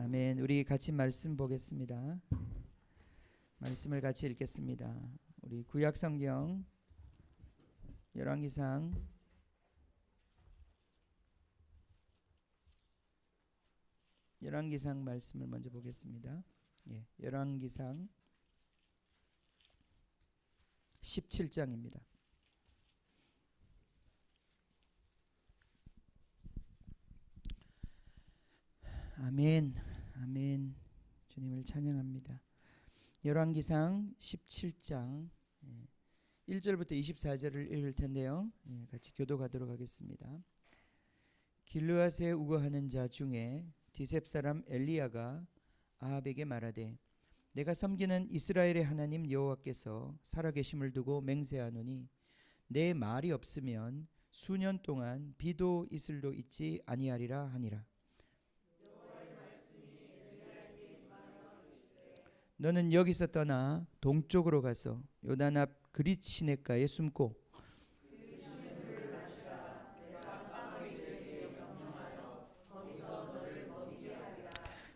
아멘. 우리 같이 말씀 보겠습니다. 말씀을 같이 읽겠습니다. 우리 구약 성경 열왕기상 11기상 말씀을 먼저 보겠습니다. 열왕기상 17장입니다. 아멘. 아멘. 주님을 찬양합니다. 열왕기상 17장 1절부터 24절을 읽을 텐데요. 같이 교독하도록 하겠습니다. 길르앗에 우거하는 자 중에 디셉 사람 엘리야가 아합에게 말하되 내가 섬기는 이스라엘의 하나님 여호와께서 살아계심을 두고 맹세하노니 내 말이 없으면 수년 동안 비도 이슬도 있지 아니하리라 하니라. 너는 여기서 떠나 동쪽으로 가서 요단 앞 그릿 시냇가에 숨고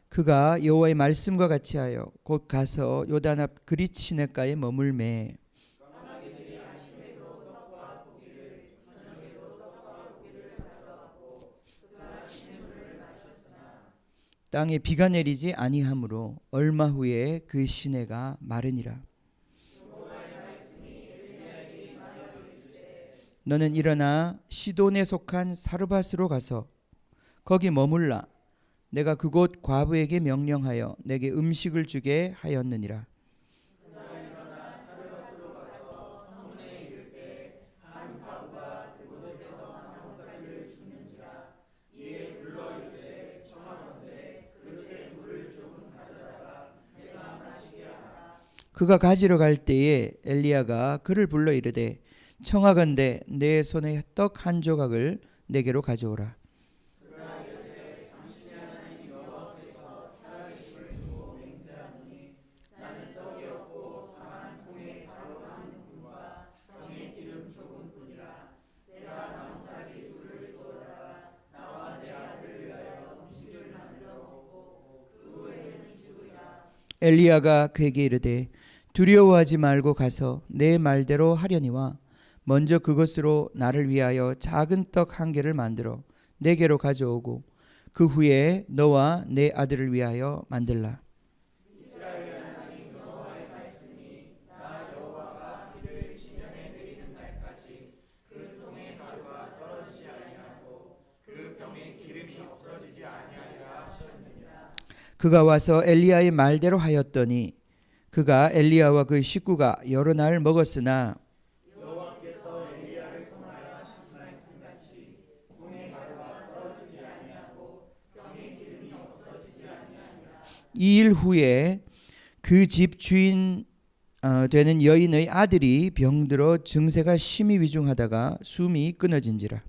그가 여호와의 말씀과 같이 하여 곧 가서 요단 앞 그릿 시냇가에 머물매 땅에 비가 내리지 아니하므로 얼마 후에 그 시내가 마르니라. 너는 일어나 시돈에 속한 사르밧으로 가서 거기 머물라. 내가 그곳 과부에게 명령하여 내게 음식을 주게 하였느니라. 그가 가지러 갈 때에 엘리야가 그를 불러 이르되 청하건대 내 손에 떡 한 조각을 내게로 가져오라. 엘리야가 그에게 이르되 두려워하지 말고 가서 내 말대로 하려니와 먼저 그것으로 나를 위하여 작은 떡 한 개를 만들어 내게로 가져오고 그 후에 너와 내 아들을 위하여 만들라. 그가 와서 엘리야의 말대로 하였더니 그가 엘리야와 그 식구가 여러 날 먹었으나 여호와께서 엘리야를 통하여 하신 말씀같이 동의 가루가 떨어지지 아니하고 병에 기름이 없어지지 아니하니라. 2일 후에 그 집 주인 되는 여인의 아들이 병들어 증세가 심히 위중하다가 숨이 끊어진지라.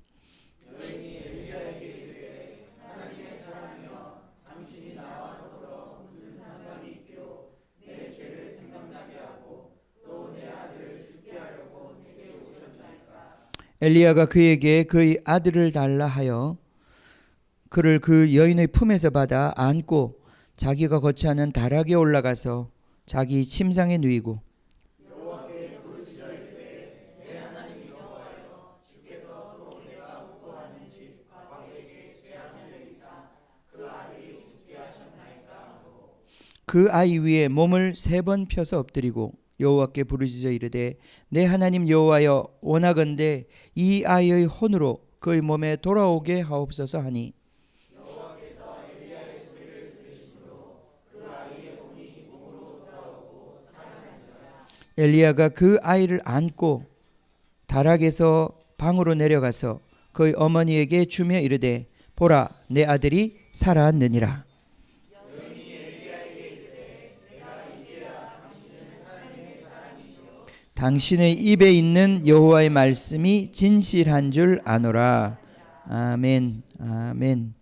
엘리야가 그에게 그의 아들을 달라 하여 그를 그 여인의 품에서 받아 안고 자기가 거처하는 다락에 올라가서 자기 침상에 누이고 여호와께 부르짖어 이르되 내 하나님 여호와여 주께서 또 내가 묵고하는 집 과부에게 재앙을 내리사 그 아들이 죽게 하셨나이까 하고 그 아이 위에 몸을 3번 펴서 엎드리고 여호와께 부르짖어 이르되 내 하나님 여호와여 원하건대 이 아이의 혼으로 그의 몸에 돌아오게 하옵소서 하니 여호와께서 엘리야의 소리를 들으심으로 그 아이의 혼이 몸으로 돌아오고 살아난지라. 엘리야가 그 아이를 안고 다락에서 방으로 내려가서 그의 어머니에게 주며 이르되 보라 내 아들이 살아났느니라. 당신의 입에 있는 여호와의 말씀이 진실한 줄 아노라. 아멘. 아멘.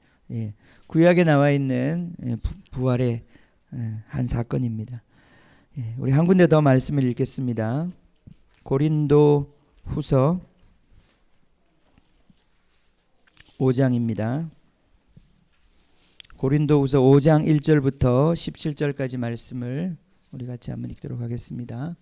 구약에 나와 있는 부활의 한 사건입니다. 우리 한 군데 더 말씀을 읽겠습니다. 고린도 후서 5장입니다. 고린도후서 5장 1절부터 17절까지 말씀을 우리 같이 한번 읽도록 하겠습니다.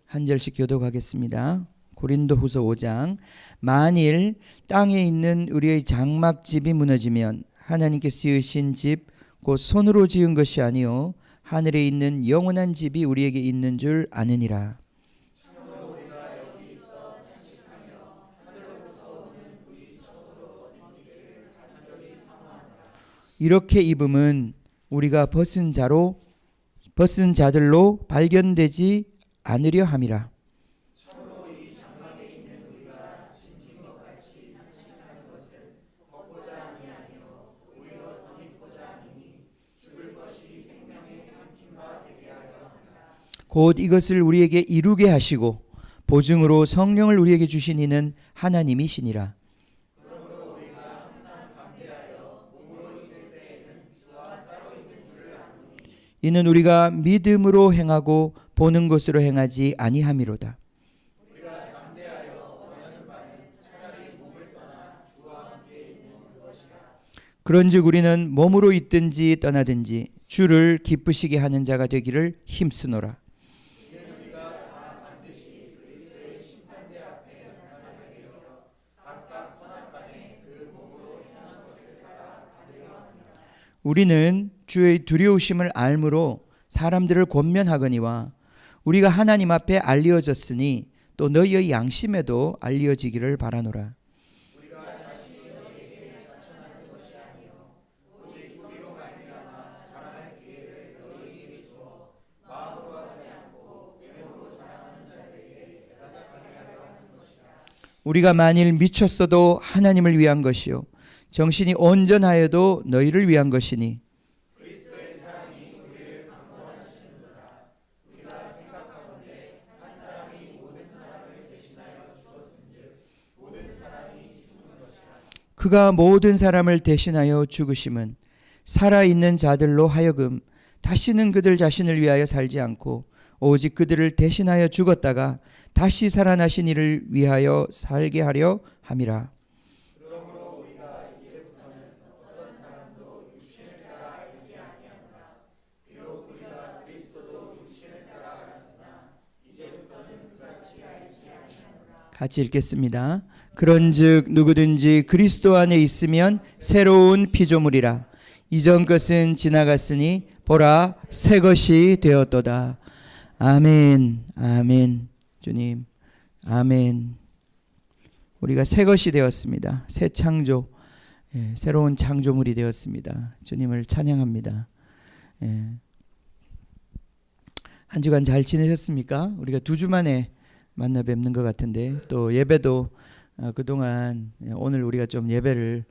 한 절씩 교독하겠습니다. 고린도후서 5장. 만일 땅에 있는 우리의 장막집이 무너지면 하나님께 지으신 집 곧 손으로 지은 것이 아니요 하늘에 있는 영원한 집이 우리에게 있는 줄 아느니라. 이렇게 입음은 우리가 벗은 자들로 발견되지 않으려 함이라. 곧 이것을 우리에게 이루게 하시고 보증으로 성령을 우리에게 주신 이는 하나님이시니라. 이는 우리가 믿음으로 행하고 보는 것으로 행하지 아니함이로다. 그런즉 우리는 몸으로 있든지 떠나든지 주를 기쁘시게 하는 자가 되기를 힘쓰노라. 우리는 주의 두려우심을 알므로 사람들을 권면하거니와 우리가 하나님 앞에 알려졌으니 또 너희의 양심에도 알려지기를 바라노라. 우리가 만일 미쳤어도 하나님을 위한 것이요 정신이 온전하여도 너희를 위한 것이니 그가 모든 사람을 대신하여 죽으심은 살아있는 자들로 하여금 다시는 그들 자신을 위하여 살지 않고 오직 그들을 대신하여 죽었다가 다시 살아나신 이를 위하여 살게 하려 함이라. 같이 읽겠습니다. 그런즉 누구든지 그리스도 안에 있으면 새로운 피조물이라. 이전 것은 지나갔으니 보라 새 것이 되었도다. 아멘. 아멘. 주님. 아멘. 우리가 새 것이 되었습니다. 새 창조. 새로운 창조물이 되었습니다. 주님을 찬양합니다. 한 주간 잘 지내셨습니까? 우리가 2주 만에 만나 뵙는 것 같은데 또 예배도 그동안 오늘 우리가 좀 예배를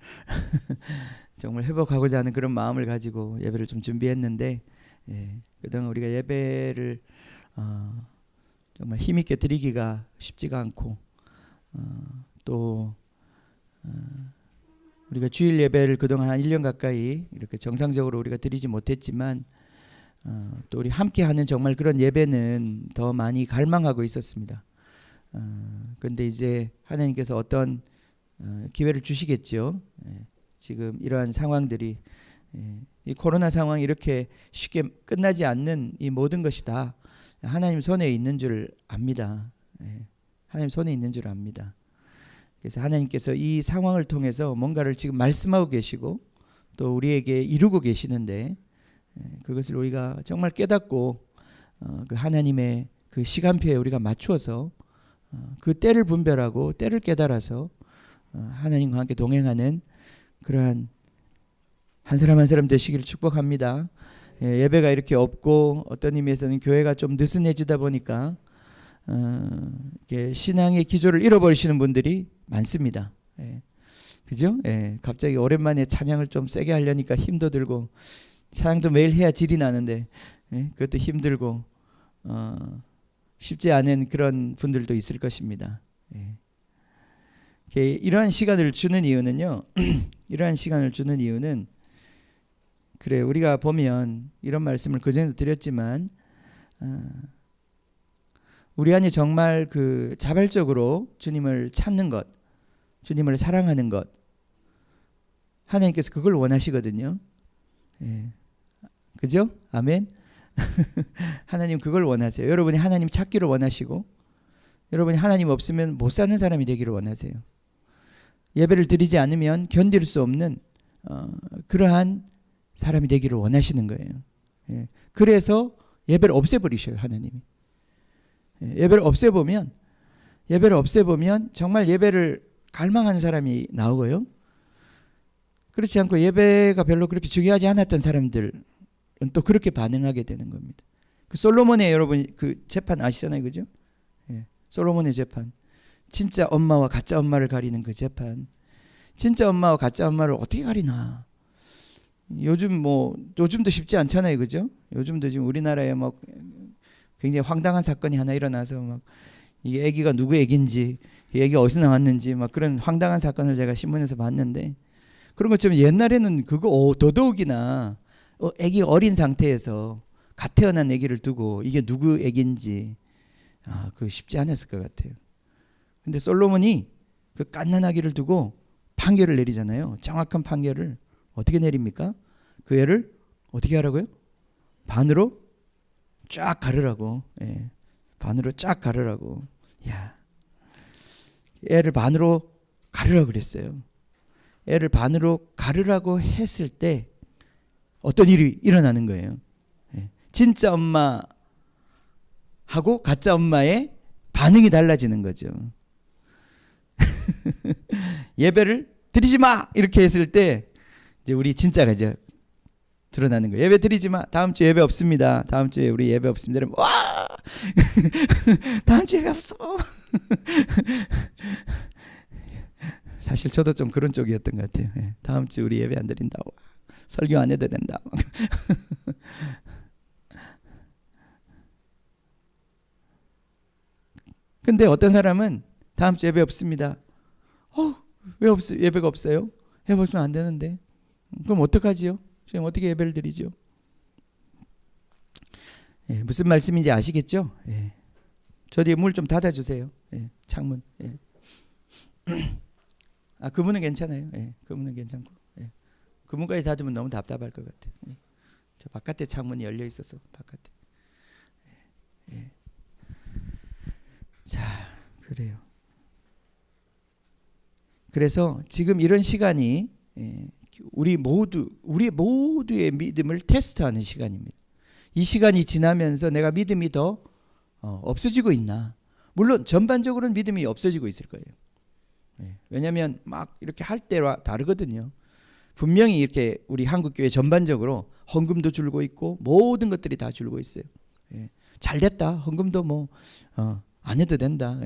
정말 회복하고자 하는 그런 마음을 가지고 예배를 좀 준비했는데 그동안 우리가 예배를 정말 힘있게 드리기가 쉽지가 않고 또 우리가 주일 예배를 그동안 한 1년 가까이 이렇게 정상적으로 우리가 드리지 못했지만 또 우리 함께하는 정말 그런 예배는 더 많이 갈망하고 있었습니다. 그런데 이제 하나님께서 어떤 기회를 주시겠죠. 지금 이러한 상황들이 이 코로나 상황이 이렇게 쉽게 끝나지 않는 이 모든 것이 다 하나님 손에 있는 줄 압니다. 하나님 손에 있는 줄 압니다. 그래서 하나님께서 이 상황을 통해서 뭔가를 지금 말씀하고 계시고 또 우리에게 이루고 계시는데 그것을 우리가 정말 깨닫고 그 하나님의 그 시간표에 우리가 맞추어서 그 때를 분별하고 때를 깨달아서 하나님과 함께 동행하는 그러한 한 사람 한 사람 되시기를 축복합니다. 예배가 이렇게 없고 어떤 의미에서는 교회가 좀 느슨해지다 보니까 신앙의 기조를 잃어버리시는 분들이 많습니다. 그죠? 갑자기 오랜만에 찬양을 좀 세게 하려니까 힘도 들고 찬양도 매일 해야 질이 나는데 그것도 힘들고 쉽지 않은 그런 분들도 있을 것입니다. 이러한 시간을 주는 이유는요. 이러한 시간을 주는 이유는 그래 우리가 보면 이런 말씀을 그전에도 드렸지만 우리 안에 정말 그 자발적으로 주님을 찾는 것 주님을 사랑하는 것. 하나님께서 그걸 원하시거든요. 예. 그죠? 아멘. 하나님 그걸 원하세요. 여러분이 하나님 찾기를 원하시고, 여러분이 하나님 없으면 못 사는 사람이 되기를 원하세요. 예배를 드리지 않으면 견딜 수 없는 그러한 사람이 되기를 원하시는 거예요. 예. 그래서 예배를 없애버리셔요, 하나님이. 예. 예배를 없애보면 정말 예배를 갈망하는 사람이 나오고요. 그렇지 않고 예배가 별로 그렇게 중요하지 않았던 사람들은 또 그렇게 반응하게 되는 겁니다. 그 솔로몬의 여러분 그 재판 아시잖아요, 그죠? 예. 솔로몬의 재판. 진짜 엄마와 가짜 엄마를 가리는 그 재판. 진짜 엄마와 가짜 엄마를 어떻게 가리나? 요즘도 쉽지 않잖아요, 그죠? 요즘도 지금 우리나라에 막 굉장히 황당한 사건이 하나 일어나서 막 이 아기가 누구 아기인지, 이 아기가 어디서 나왔는지 막 그런 황당한 사건을 제가 신문에서 봤는데, 그런 것처럼 옛날에는 그거 더더욱이나 아기 어린 상태에서 갓 태어난 아기를 두고 이게 누구 아기인지 그거 쉽지 않았을 것 같아요. 근데 솔로몬이 그 갓난아기를 두고 판결을 내리잖아요. 정확한 판결을 어떻게 내립니까? 그 애를 어떻게 하라고요? 반으로 쫙 가르라고. 예. 반으로 쫙 가르라고. 야, 애를 반으로 가르라고 그랬어요. 애를 반으로 가르라고 했을 때 어떤 일이 일어나는 거예요. 예. 진짜 엄마하고 가짜 엄마의 반응이 달라지는 거죠. 예배를 드리지 마 이렇게 했을 때 이제 우리 진짜가 이제 드러나는 거예요. 예배 드리지 마. 다음 주 예배 없습니다. 다음 주에 우리 예배 없습니다. 와! 다음 주 예배 없어. 사실 저도 좀 그런 쪽이었던 것 같아요. 예. 다음 주 우리 예배 안 드린다고. 설교 안 해도 된다. 근데 어떤 사람은 다음 주 예배 없습니다. 왜 예배가 없어요? 예배 없으면 안 되는데. 그럼 어떡하지요? 지금 어떻게 예배를 드리죠? 예, 무슨 말씀인지 아시겠죠? 예. 저 뒤에 물 좀 닫아주세요. 예, 창문. 예. 그 문은 괜찮아요. 예, 그 문은 괜찮고. 예. 그 문까지 닫으면 너무 답답할 것 같아요. 예. 저 바깥에 창문이 열려 있어서 바깥에. 예. 예. 자, 그래요. 그래서 지금 이런 시간이 우리 모두의 믿음을 테스트하는 시간입니다. 이 시간이 지나면서 내가 믿음이 더 없어지고 있나? 물론 전반적으로는 믿음이 없어지고 있을 거예요. 왜냐하면 막 이렇게 할 때와 다르거든요. 분명히 이렇게 우리 한국교회 전반적으로 헌금도 줄고 있고 모든 것들이 다 줄고 있어요. 잘 됐다. 헌금도 안 해도 된다.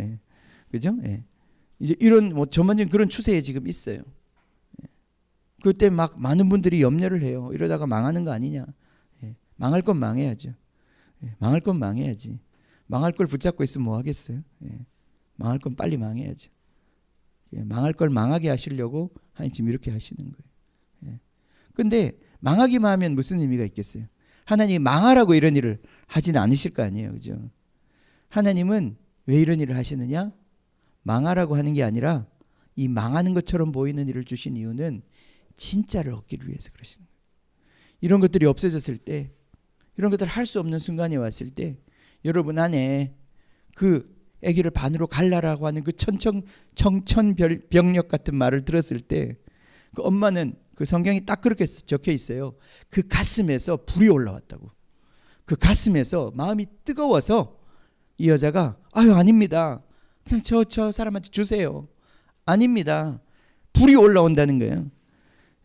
그죠? 이제 이런 전반적인 그런 추세에 지금 있어요. 그때 막 많은 분들이 염려를 해요. 이러다가 망하는 거 아니냐. 망할 건 망해야죠. 망할 건 망해야지. 망할 걸 붙잡고 있으면 뭐 하겠어요. 망할 건 빨리 망해야죠. 망할 걸 망하게 하시려고 하나님 지금 이렇게 하시는 거예요. 근데 망하기만 하면 무슨 의미가 있겠어요. 하나님이 망하라고 이런 일을 하진 않으실 거 아니에요. 그죠? 하나님은 왜 이런 일을 하시느냐? 망하라고 하는 게 아니라 이 망하는 것처럼 보이는 일을 주신 이유는 진짜를 얻기를 위해서 그러시는 거예요. 이런 것들이 없어졌을 때, 이런 것들을 할 수 없는 순간이 왔을 때 여러분 안에 그 아기를 반으로 갈라라고 하는 그 청천벽력 같은 말을 들었을 때 그 엄마는 그 성경이 딱 그렇게 적혀 있어요. 그 가슴에서 불이 올라왔다고. 그 가슴에서 마음이 뜨거워서 이 여자가 아닙니다. 그냥 저 사람한테 주세요. 아닙니다. 불이 올라온다는 거예요.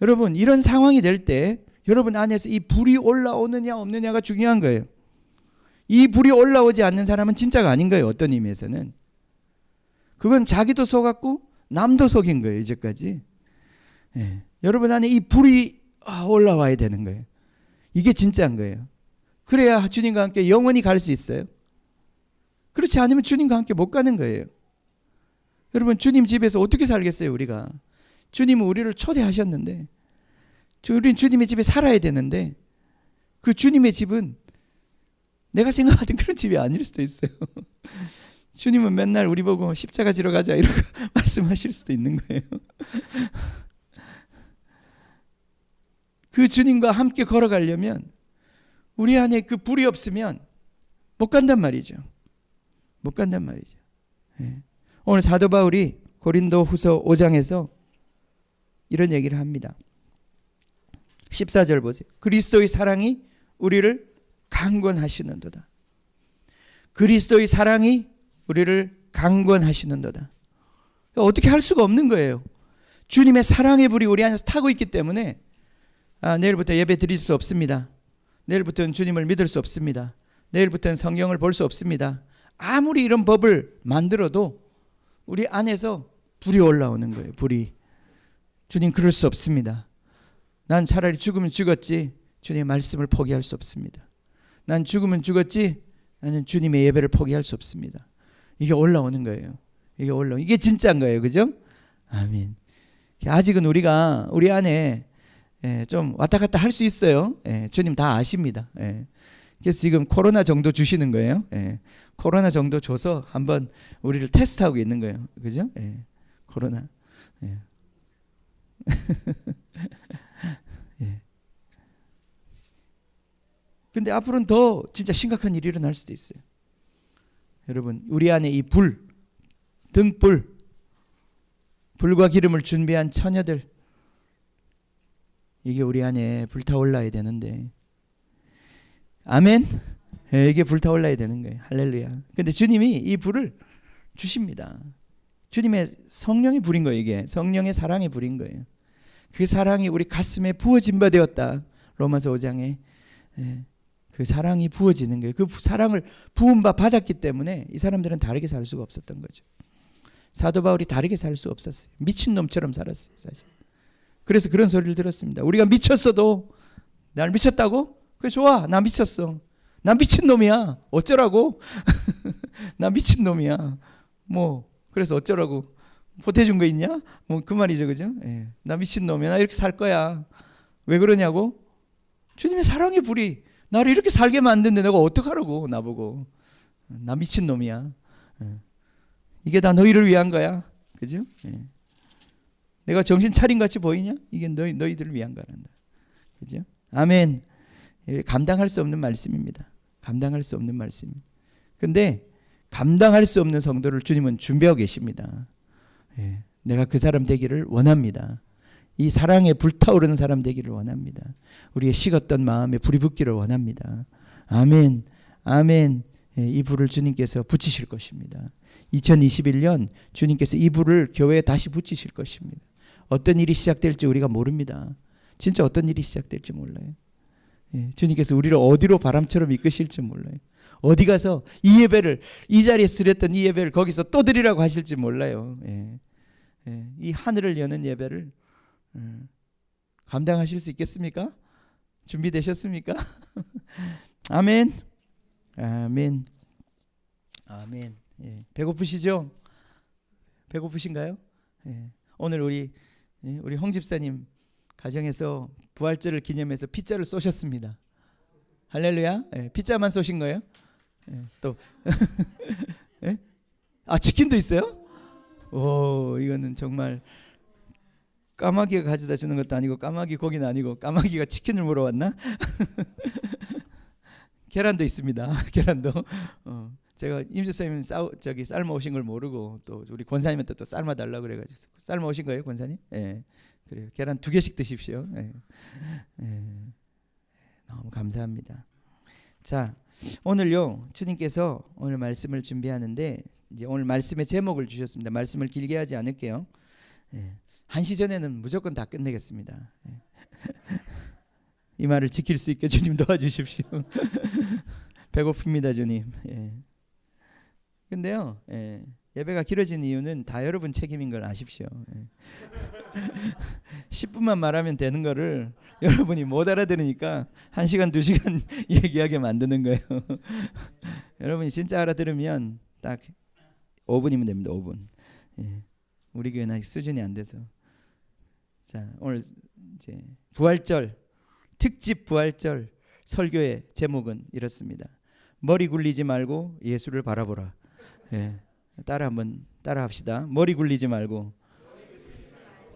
여러분 이런 상황이 될 때 여러분 안에서 이 불이 올라오느냐 없느냐가 중요한 거예요. 이 불이 올라오지 않는 사람은 진짜가 아닌 거예요. 어떤 의미에서는. 그건 자기도 속았고 남도 속인 거예요. 이제까지. 여러분 안에 이 불이 올라와야 되는 거예요. 이게 진짜인 거예요. 그래야 주님과 함께 영원히 갈 수 있어요. 그렇지 않으면 주님과 함께 못 가는 거예요. 여러분 주님 집에서 어떻게 살겠어요 우리가. 주님은 우리를 초대하셨는데 우리는 주님의 집에 살아야 되는데 그 주님의 집은 내가 생각하던 그런 집이 아닐 수도 있어요. 주님은 맨날 우리 보고 십자가 지러 가자 이렇게 말씀하실 수도 있는 거예요. 그 주님과 함께 걸어가려면 우리 안에 그 불이 없으면 못 간단 말이죠. 못 간단 말이죠. 예. 오늘 사도 바울이 고린도 후서 5장에서 이런 얘기를 합니다. 14절 보세요. 그리스도의 사랑이 우리를 강권하시는도다. 그리스도의 사랑이 우리를 강권하시는도다. 어떻게 할 수가 없는 거예요. 주님의 사랑의 불이 우리 안에서 타고 있기 때문에 내일부터 예배 드릴 수 없습니다. 내일부터는 주님을 믿을 수 없습니다. 내일부터는 성경을 볼 수 없습니다. 아무리 이런 법을 만들어도 우리 안에서 불이 올라오는 거예요. 불이. 주님 그럴 수 없습니다. 난 차라리 죽으면 죽었지 주님의 말씀을 포기할 수 없습니다. 난 죽으면 죽었지 나는 주님의 예배를 포기할 수 없습니다. 이게 올라오는 거예요. 이게 진짜인 거예요. 그죠? 아멘. 아직은 우리가 우리 안에 좀 왔다 갔다 할 수 있어요. 주님 다 아십니다. 그래서 지금 코로나 정도 주시는 거예요. 코로나 정도 줘서 한번 우리를 테스트하고 있는 거예요. 그죠? 코로나. 근데 앞으로는 더 진짜 심각한 일이 일어날 수도 있어요. 여러분, 우리 안에 이 불, 등불, 불과 기름을 준비한 처녀들, 이게 우리 안에 불타올라야 되는데, 아멘? 이게 불타올라야 되는 거예요. 할렐루야. 근데 주님이 이 불을 주십니다. 주님의 성령의 불인 거예요. 이게 성령의 사랑의 불인 거예요. 그 사랑이 우리 가슴에 부어진 바 되었다. 로마서 5장에 그 사랑이 부어지는 거예요. 그 사랑을 부은 바 받았기 때문에 이 사람들은 다르게 살 수가 없었던 거죠. 사도 바울이 다르게 살 수 없었어요. 미친놈처럼 살았어요. 사실. 그래서 그런 소리를 들었습니다. 우리가 미쳤어도 날 미쳤다고? 그래 좋아. 나 미쳤어. 나 미친놈이야. 어쩌라고? 나 미친놈이야. 뭐 그래서 어쩌라고? 보태준 거 있냐? 뭐 그 말이죠. 그죠? 나 미친놈이야. 나 이렇게 살 거야. 왜 그러냐고? 주님의 사랑의 불이 나를 이렇게 살게 만드는데 내가 어떡하라고 나보고. 나 미친놈이야. 이게 다 너희를 위한 거야. 그죠? 내가 정신 차린 같이 보이냐? 이게 너희들을 위한 거란다. 그죠? 아멘. 감당할 수 없는 말씀입니다. 감당할 수 없는 말씀. 근데 감당할 수 없는 성도를 주님은 준비하고 계십니다. 내가 그 사람 되기를 원합니다. 이 사랑에 불타오르는 사람 되기를 원합니다. 우리의 식었던 마음에 불이 붙기를 원합니다. 아멘. 아멘. 이 불을 주님께서 붙이실 것입니다. 2021년 주님께서 이 불을 교회에 다시 붙이실 것입니다. 어떤 일이 시작될지 우리가 모릅니다. 진짜 어떤 일이 시작될지 몰라요. 주님께서 우리를 어디로 바람처럼 이끄실지 몰라요. 어디 가서 이 예배를, 이 자리에 드렸던 이 예배를 거기서 또 드리라고 하실지 몰라요. 이 하늘을 여는 예배를 감당하실 수 있겠습니까? 준비되셨습니까? 아멘. 아멘. 아멘. 배고프시죠? 배고프신가요? 오늘 우리 홍 집사님 가정에서 부활절을 기념해서 피자를 쏘셨습니다. 할렐루야. 피자만 쏘신 거예요? 또 치킨도 있어요? 오, 이거는 정말 까마귀가 가져다 주는 것도 아니고 까마귀 고기는 아니고 까마귀가 치킨을 물어왔나? 계란도 있습니다. 계란도. 제가 임주사님 삶아 오신 걸 모르고 또 우리 권사님한테 또 삶아 달라고 그래가지고 삶아 오신 거예요, 권사님? 그래요. 계란 2개씩 드십시오. 너무 감사합니다. 자, 오늘요 주님께서 오늘 말씀을 준비하는데 이제 오늘 말씀의 제목을 주셨습니다. 말씀을 길게 하지 않을게요. 1시 전에는 무조건 다 끝내겠습니다. 이 말을 지킬 수 있게 주님 도와주십시오. 배고픕니다, 주님. 근데요, 예배가 길어진 이유는 다 여러분 책임인 걸 아십시오. 10분만 말하면 되는 거를 여러분이 못 알아들으니까 1시간, 2시간 얘기하게 만드는 거예요. 여러분이 진짜 알아들으면 딱 5분이면 됩니다. 5분. 우리 교회는 아직 수준이 안 돼서. 자, 오늘 이제 부활절 특집 부활절 설교의 제목은 이렇습니다. 머리 굴리지 말고 예수를 바라보라. 한번 따라 합시다. 머리 굴리지 말고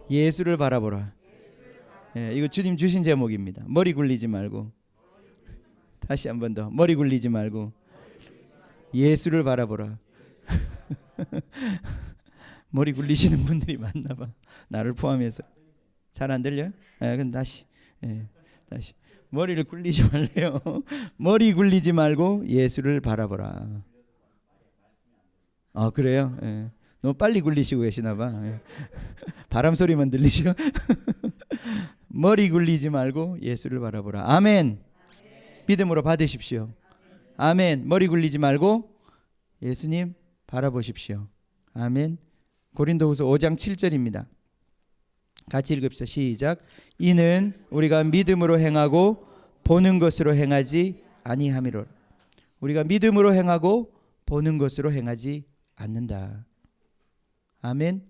예수를 바라보라. 예, 이거 주님 주신 제목입니다. 머리 굴리지 말고. 다시 한 번 더. 머리 굴리지 말고 예수를 바라보라. 머리 굴리시는 분들이 많나 봐. 나를 포함해서. 잘 안 들려요? 예, 그럼 다시. 예, 다시. 머리를 굴리지 말래요. 머리 굴리지 말고 예수를 바라보라. 아, 그래요? 예. 너무 빨리 굴리시고 계시나 봐. 예. 바람 소리만 들리죠? 머리 굴리지 말고 예수를 바라보라. 아멘. 믿음으로 받으십시오. 아멘. 머리 굴리지 말고 예수님 바라보십시오. 아멘. 고린도후서 5장 7절입니다. 같이 읽읍시다. 시작. 이는 우리가 믿음으로 행하고 보는 것으로 행하지 아니함이로라. 우리가 믿음으로 행하고 보는 것으로 행하지 않는다. 아멘.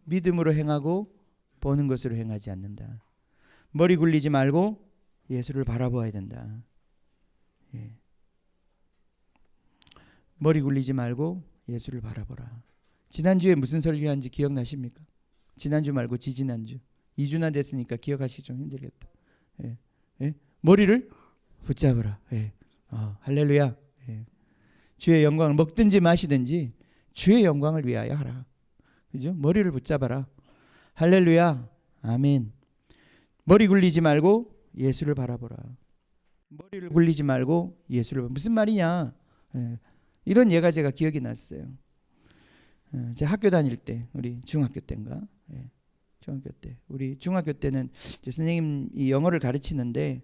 믿음으로 행하고 보는 것으로 행하지 않는다. 머리 굴리지 말고 예수를 바라보아야 된다. 예. 머리 굴리지 말고 예수를 바라보라. 지난주에 무슨 설교한지 기억나십니까? 지난주 말고 지지난주. 2주나 됐으니까 기억하시기 좀 힘들겠다. 예. 예? 머리를 붙잡으라. 예. 할렐루야. 예. 주의 영광을 먹든지 마시든지 주의 영광을 위하여 하라. 그죠? 머리를 붙잡아라. 할렐루야. 아멘. 머리 굴리지 말고 예수를 바라보라. 머리를 굴리지 말고 예수를 무슨 말이냐? 예. 이런 예가 제가 기억이 났어요. 제가 학교 다닐 때, 우리 중학교 때인가? 예. 중학교 때. 우리 중학교 때는 이제 선생님이 영어를 가르치는데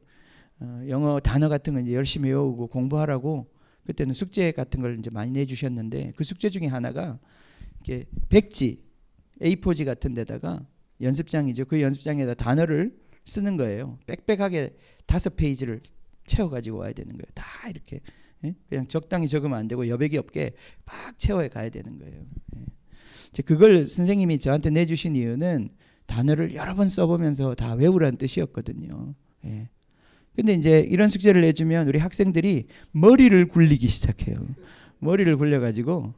영어 단어 같은 거 이제 열심히 외우고 공부하라고 그때는 숙제 같은 걸 이제 많이 내주셨는데 그 숙제 중에 하나가 이렇게 백지, A4지 같은 데다가 연습장이죠. 그 연습장에다 단어를 쓰는 거예요. 빽빽하게 5페이지를 채워가지고 와야 되는 거예요. 다 이렇게. 예? 그냥 적당히 적으면 안 되고 여백이 없게 막 채워 가야 되는 거예요. 예. 그걸 선생님이 저한테 내주신 이유는 단어를 여러 번 써보면서 다 외우라는 뜻이었거든요. 예. 근데 이제 이런 숙제를 내주면 우리 학생들이 머리를 굴리기 시작해요. 머리를 굴려가지고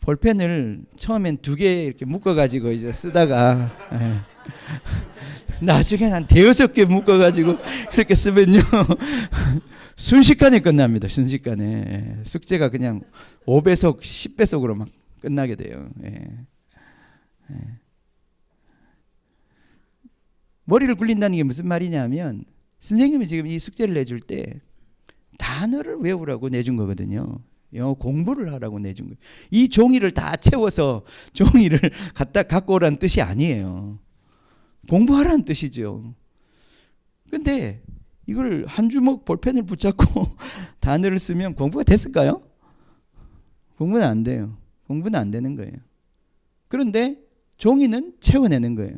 볼펜을 처음엔 2개 이렇게 묶어가지고 이제 쓰다가 나중엔 한 5-6개 묶어가지고 이렇게 쓰면요. 순식간에 끝납니다. 순식간에. 숙제가 그냥 5배속, 10배속으로 막 끝나게 돼요. 예. 예. 머리를 굴린다는 게 무슨 말이냐면 선생님이 지금 이 숙제를 내줄 때 단어를 외우라고 내준 거거든요. 영어 공부를 하라고 내준 거예요. 이 종이를 다 채워서 종이를 갖고 오라는 뜻이 아니에요. 공부하라는 뜻이죠. 근데 이걸 한 주먹 볼펜을 붙잡고 단어를 쓰면 공부가 됐을까요? 공부는 안 돼요. 공부는 안 되는 거예요. 그런데 종이는 채워내는 거예요.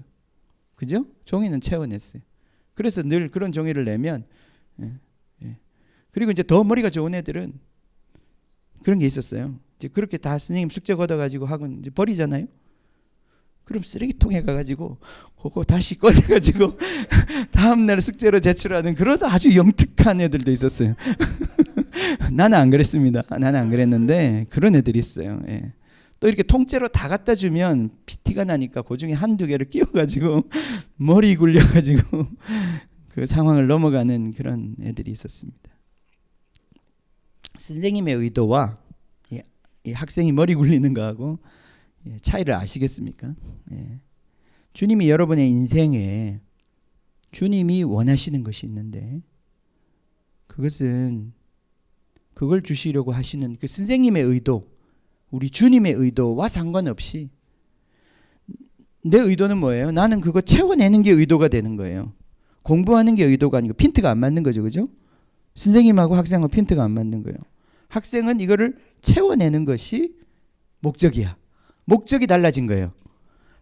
그죠? 종이는 채워냈어요. 그래서 늘 그런 종이를 내면 그리고 이제 더 머리가 좋은 애들은 그런 게 있었어요. 이제 그렇게 다 선생님 숙제 걷어가지고 학원 이제 버리잖아요. 그럼 쓰레기통에 가가지고 그거 다시 꺼내가지고 다음날 숙제로 제출하는 그런 아주 영특한 애들도 있었어요. 나는 안 그랬습니다. 나는 안 그랬는데 그런 애들이 있어요. 예. 또 이렇게 통째로 다 갖다 주면 PT가 나니까 그 중에 1-2개를 끼워가지고 머리 굴려가지고 그 상황을 넘어가는 그런 애들이 있었습니다. 선생님의 의도와 이 학생이 머리 굴리는 거하고 차이를 아시겠습니까? 주님이 여러분의 인생에 주님이 원하시는 것이 있는데 그것은 그걸 주시려고 하시는 그 선생님의 의도, 우리 주님의 의도와 상관없이 내 의도는 뭐예요? 나는 그거 채워내는 게 의도가 되는 거예요. 공부하는 게 의도가 아니고 핀트가 안 맞는 거죠. 그죠? 선생님하고 학생하고 핀트가 안 맞는 거예요. 학생은 이거를 채워내는 것이 목적이야. 목적이 달라진 거예요.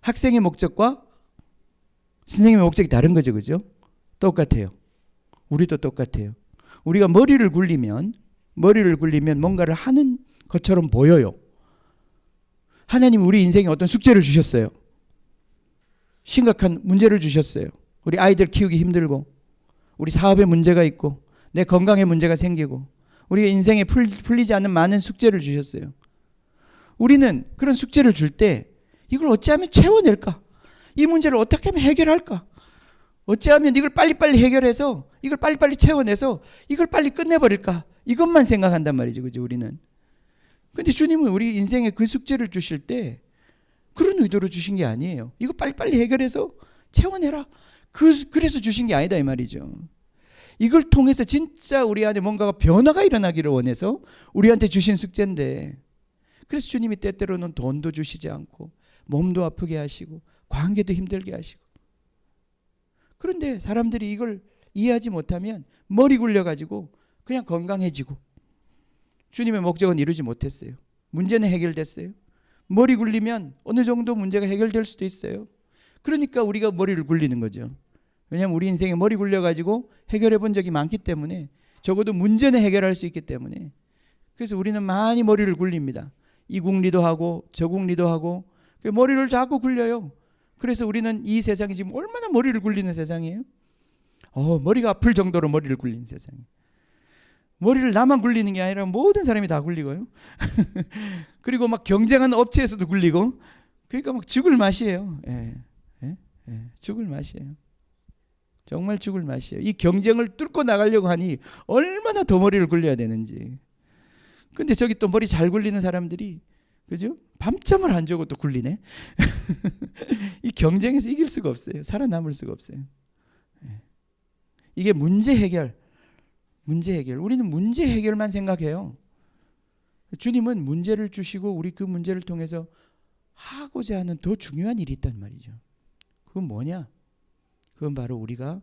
학생의 목적과 선생님의 목적이 다른 거죠. 그죠? 똑같아요. 우리도 똑같아요. 우리가 머리를 굴리면 뭔가를 하는 것처럼 보여요. 하나님 우리 인생에 어떤 숙제를 주셨어요. 심각한 문제를 주셨어요. 우리 아이들 키우기 힘들고 우리 사업에 문제가 있고 내 건강에 문제가 생기고 우리 인생에 풀리지 않는 많은 숙제를 주셨어요. 우리는 그런 숙제를 줄 때 이걸 어찌하면 채워낼까? 이 문제를 어떻게 하면 해결할까? 어찌하면 이걸 빨리빨리 해결해서 이걸 빨리빨리 채워내서 이걸 빨리 끝내버릴까? 이것만 생각한단 말이죠. 그죠? 우리는. 근데 주님은 우리 인생에 그 숙제를 주실 때 그런 의도로 주신 게 아니에요. 이거 빨리빨리 해결해서 채워내라. 그래서 주신 게 아니다 이 말이죠. 이걸 통해서 진짜 우리 안에 뭔가가 변화가 일어나기를 원해서 우리한테 주신 숙제인데, 그래서 주님이 때때로는 돈도 주시지 않고 몸도 아프게 하시고 관계도 힘들게 하시고, 그런데 사람들이 이걸 이해하지 못하면 머리 굴려가지고 그냥 건강해지고 주님의 목적은 이루지 못했어요. 문제는 해결됐어요. 머리 굴리면 어느 정도 문제가 해결될 수도 있어요. 그러니까 우리가 머리를 굴리는 거죠. 왜냐하면 우리 인생에 머리 굴려가지고 해결해 본 적이 많기 때문에, 적어도 문제는 해결할 수 있기 때문에. 그래서 우리는 많이 머리를 굴립니다. 이 궁리도 하고 저 궁리도 하고 머리를 자꾸 굴려요. 그래서 우리는 이 세상이 지금 얼마나 머리를 굴리는 세상이에요. 머리가 아플 정도로 머리를 굴리는 세상이에요. 머리를 나만 굴리는 게 아니라 모든 사람이 다 굴리고요. 그리고 막 경쟁하는 업체에서도 굴리고, 그러니까 막 죽을 맛이에요. 죽을 맛이에요. 정말 죽을 맛이에요. 이 경쟁을 뚫고 나가려고 하니 얼마나 더 머리를 굴려야 되는지. 근데 저기 또 머리 잘 굴리는 사람들이, 그죠? 밤잠을 안 자고 또 굴리네. 이 경쟁에서 이길 수가 없어요. 살아남을 수가 없어요. 이게 문제 해결. 우리는 문제 해결만 생각해요. 주님은 문제를 주시고 우리 그 문제를 통해서 하고자 하는 더 중요한 일이 있단 말이죠. 그건 뭐냐? 그건 바로 우리가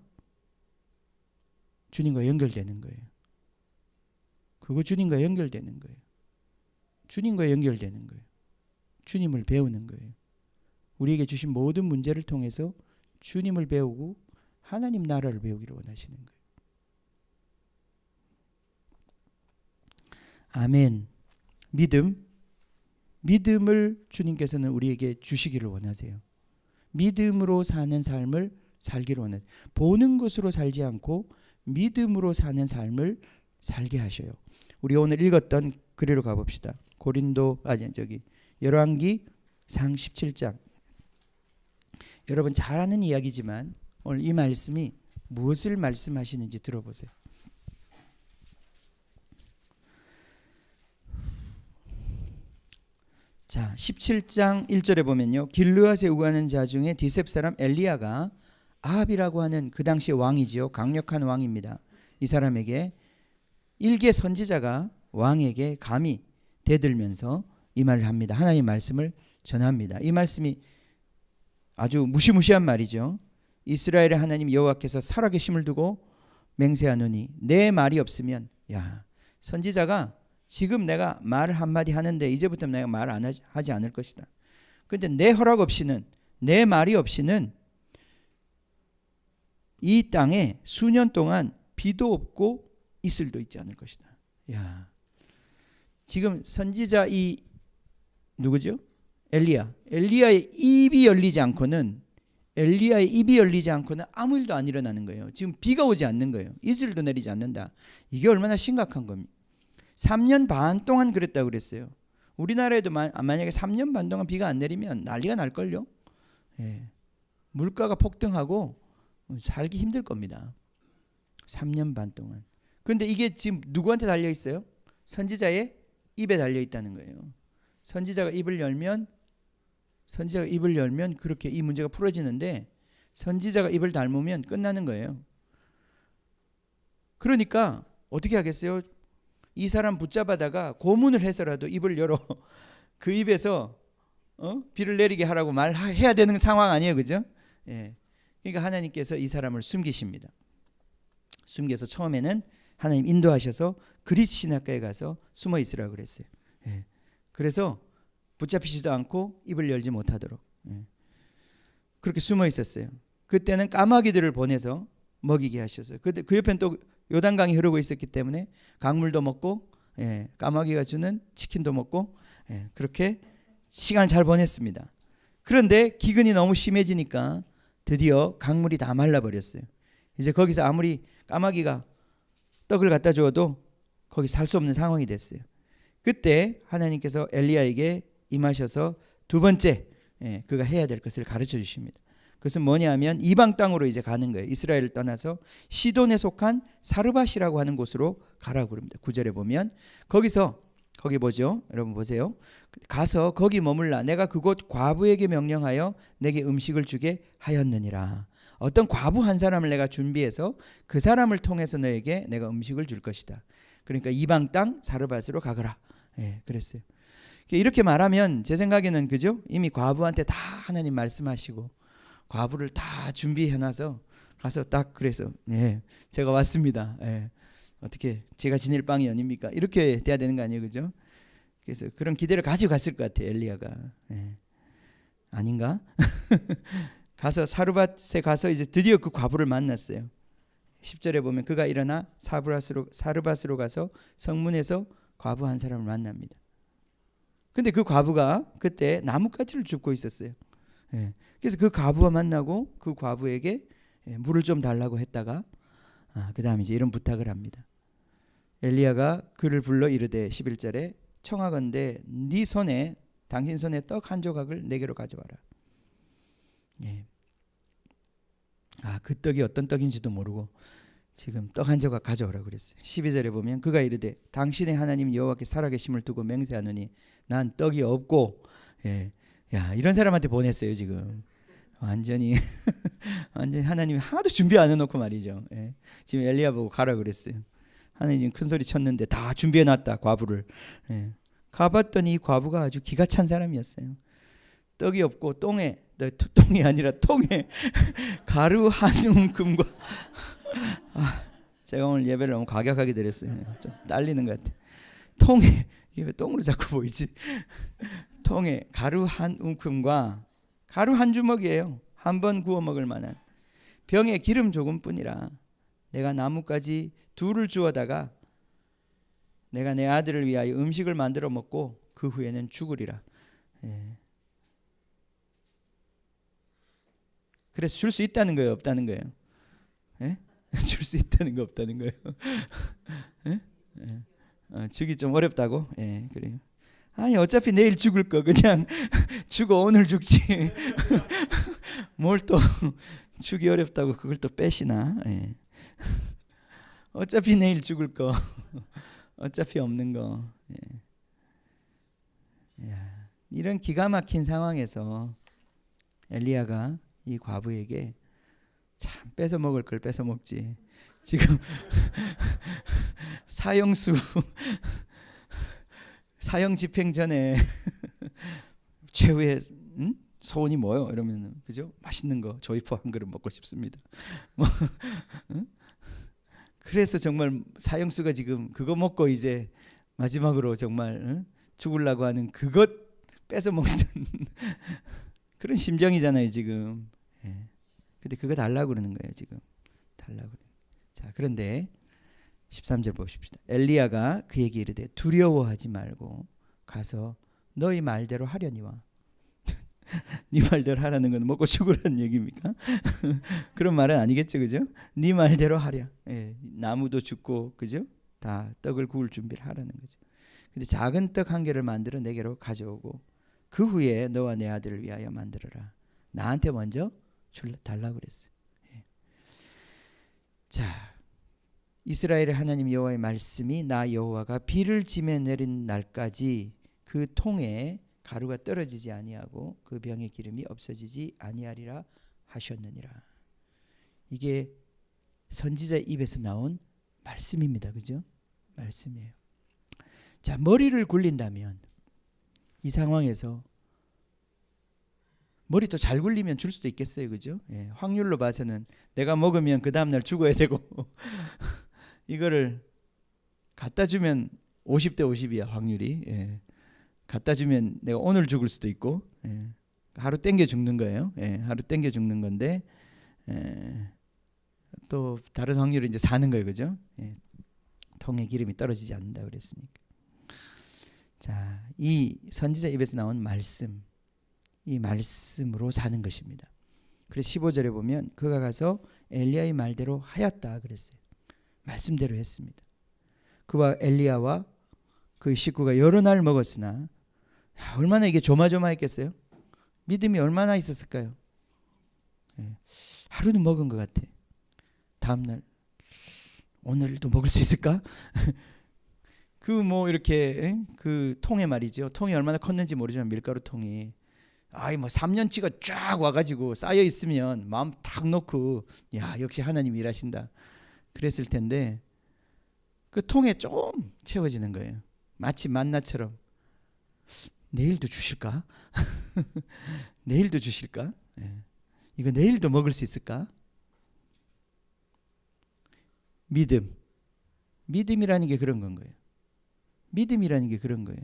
주님과 연결되는 거예요. 그거 주님과 연결되는 거예요. 주님과 연결되는 거예요. 주님을 배우는 거예요. 우리에게 주신 모든 문제를 통해서 주님을 배우고 하나님 나라를 배우기를 원하시는 거예요. 아멘. 믿음을 주님께서는 우리에게 주시기를 원하세요. 믿음으로 사는 삶을 살기를 원해요. 보는 것으로 살지 않고 믿음으로 사는 삶을 살게 하셔요. 우리 오늘 읽었던 글로 가봅시다. 열왕기 상 17장. 여러분 잘 아는 이야기지만 오늘 이 말씀이 무엇을 말씀하시는지 들어보세요. 자, 17장 1절에 보면요. 길르앗에 우하는 자 중에 디셉 사람 엘리야가 아합이라고 하는 그 당시 왕이지요. 강력한 왕입니다. 이 사람에게 일개 선지자가 왕에게 감히 대들면서 이 말을 합니다. 하나님의 말씀을 전합니다. 이 말씀이 아주 무시무시한 말이죠. 이스라엘의 하나님 여호와께서 살아계심을 두고 맹세하노니 내 말이 없으면, 선지자가 지금 내가 말 한마디 하는데 이제부터 내가 말 안 하지 않을 것이다. 그런데 내 허락 없이는, 내 말이 없이는 이 땅에 수년 동안 비도 없고 이슬도 있지 않을 것이다. 지금 선지자 누구죠? 엘리야의 입이 열리지 않고는 아무 일도 안 일어나는 거예요. 지금 비가 오지 않는 거예요. 이슬도 내리지 않는다. 이게 얼마나 심각한 겁니까? 3년 반 동안 그랬다고 그랬어요. 우리나라에도 만약에 3년 반 동안 비가 안 내리면 난리가 날걸요. 물가가 폭등하고 살기 힘들 겁니다. 3년 반 동안. 그런데 이게 지금 누구한테 달려 있어요? 선지자의 입에 달려 있다는 거예요. 선지자가 입을 열면 그렇게 이 문제가 풀어지는데, 선지자가 입을 닫으면 끝나는 거예요. 그러니까 어떻게 하겠어요? 이 사람 붙잡아다가 고문을 해서라도 입을 열어 그 입에서 비를 내리게 하라고 말해야 되는 상황 아니에요, 그죠? 그러니까 하나님께서 이 사람을 숨기십니다. 숨겨서 처음에는 하나님 인도하셔서 그리스 신학가에 가서 숨어 있으라고 그랬어요. 그래서 붙잡히지도 않고 입을 열지 못하도록 그렇게 숨어 있었어요. 그때는 까마귀들을 보내서 먹이게 하셔서, 그 옆에는 또 요단강이 흐르고 있었기 때문에 강물도 먹고 까마귀가 주는 치킨도 먹고 그렇게 시간을 잘 보냈습니다. 그런데 기근이 너무 심해지니까 드디어 강물이 다 말라버렸어요. 이제 거기서 아무리 까마귀가 떡을 갖다 주어도 거기 살 수 없는 상황이 됐어요. 그때 하나님께서 엘리야에게 임하셔서 두 번째 그가 해야 될 것을 가르쳐 주십니다. 그것은 뭐냐면 이방 땅으로 이제 가는 거예요. 이스라엘을 떠나서 시돈에 속한 사르밧이라고 하는 곳으로 가라고 그럽니다. 9절에 보면 거기 보죠. 여러분 보세요. 가서 거기 머물라. 내가 그곳 과부에게 명령하여 내게 음식을 주게 하였느니라. 어떤 과부 한 사람을 내가 준비해서 그 사람을 통해서 너에게 내가 음식을 줄 것이다. 그러니까 이방 땅 사르밧으로 가거라. 그랬어요. 이렇게 말하면 제 생각에는 그죠? 이미 과부한테 다 하나님 말씀하시고 과부를 다 준비해놔서 가서 딱 그래서 제가 왔습니다. 어떻게 제가 지낼 방이 아닙니까? 이렇게 돼야 되는 거 아니에요, 그죠? 그래서 그런 기대를 가지고 갔을 것 같아요, 엘리야가. 아닌가? 가서 사르밧에 가서 이제 드디어 그 과부를 만났어요. 10절에 보면 그가 일어나 사르밧으로 가서 성문에서 과부 한 사람을 만납니다. 근데 그 과부가 그때 나뭇가지를 줍고 있었어요. 그래서 그 과부와 만나고 그 과부에게 물을 좀 달라고 했다가 그 다음에 이제 이런 부탁을 합니다. 엘리야가 그를 불러 이르되 11절에 청하건대 네 손에 당신 손에 떡 한 조각을 내게로 가져와라. 그 떡이 어떤 떡인지도 모르고 지금 떡 한 조각 가져오라고 그랬어요. 12절에 보면 그가 이르되 당신의 하나님 여호와께 살아계심을 두고 맹세하노니 난 떡이 없고 이런 사람한테 보냈어요. 지금 완전히 하나님이 하나도 준비 안 해놓고 말이죠. 지금 엘리야 보고 가라 그랬어요. 하나님 큰 소리 쳤는데 다 준비해놨다 과부를. 가봤더니 이 과부가 아주 기가 찬 사람이었어요. 떡이 없고 똥이 아니라 통에 가루 한 움큼과 제가 오늘 예배를 너무 과격하게 드렸어요. 좀 딸리는 것 같아요. 통에 이게 왜 똥으로 자꾸 보이지? 통에 가루 한 움큼과 가루 한 주먹이에요. 한 번 구워 먹을 만한 병에 기름 조금뿐이라 내가 나뭇가지 둘을 주워다가 내가 내 아들을 위하여 음식을 만들어 먹고 그 후에는 죽으리라. 그래서 줄 수 있다는 거예요, 없다는 거예요? 줄 수 있다는 거, 없다는 거예요? 주기 좀 어렵다고? 그래요. 아니 어차피 내일 죽을 거 그냥 죽어 오늘 죽지. 뭘 또 주기 어렵다고 그걸 또 빼시나? 어차피 내일 죽을 거, 어차피 없는 거. 이런 기가 막힌 상황에서 엘리야가 이 과부에게 참 뺏어 먹을 걸 뺏어 먹지. 지금 사형 집행 전에 최후의 소원이 뭐요? 이러면 그죠? 맛있는 거 조이포 한 그릇 먹고 싶습니다. 그래서 정말 사형수가 지금 그거 먹고 이제 마지막으로 정말 죽으려고 하는 그것 뺏어 먹는 그런 심정이잖아요 지금. 근데 그거 달라고 그러는 거예요 지금. 달라고. 자 그런데 13절 보십시다. 엘리야가 그에게 이르되 두려워하지 말고 가서 너희 말대로 하려니와. 네 말대로 하라는 건 먹고 죽으라는 얘기입니까? 그런 말은 아니겠죠, 그죠? 네 말대로 하랴. 나무도 죽고, 그죠? 다 떡을 구울 준비를 하라는 거죠. 근데 작은 떡 한 개를 만들어 내게로 가져오고 그 후에 너와 내 아들을 위하여 만들어라. 나한테 먼저 달라고 그랬어요. 자, 이스라엘의 하나님 여호와의 말씀이 나 여호와가 비를 지며 내린 날까지 그 통에 가루가 떨어지지 아니하고 그 병의 기름이 없어지지 아니하리라 하셨느니라. 이게 선지자 입에서 나온 말씀입니다. 그죠? 말씀이에요. 자, 머리를 굴린다면 이 상황에서 머리 또 잘 굴리면 줄 수도 있겠어요. 그죠? 확률로 봐서는 내가 먹으면 그 다음날 죽어야 되고 이거를 갖다 주면 50대 50이야 확률이. 갖다 주면 내가 오늘 죽을 수도 있고 하루 땡겨 죽는 거예요. 하루 땡겨 죽는 건데 또 다른 확률은 이제 사는 거예요. 그죠? 통에 기름이 떨어지지 않는다 그랬으니까. 자, 이 선지자 입에서 나온 말씀, 이 말씀으로 사는 것입니다. 그래서 15절에 보면 그가 가서 엘리야의 말대로 하였다 그랬어요. 말씀대로 했습니다. 그와 엘리야와 그 식구가 여러 날 먹었으나 얼마나 이게 조마조마했겠어요? 믿음이 얼마나 있었을까요? 하루는 먹은 것 같아. 다음날 오늘도 먹을 수 있을까? 그 뭐 이렇게 그 통에 말이죠. 통이 얼마나 컸는지 모르지만 밀가루 통이 뭐 3년치가 쫙 와가지고 쌓여 있으면 마음 탁 놓고 야 역시 하나님 일하신다 그랬을 텐데 그 통에 좀 채워지는 거예요. 마치 만나처럼. 내일도 주실까? 내일도 주실까? 이거 내일도 먹을 수 있을까? 믿음이라는 게 그런 건 거예요. 믿음이라는 게 그런 거예요.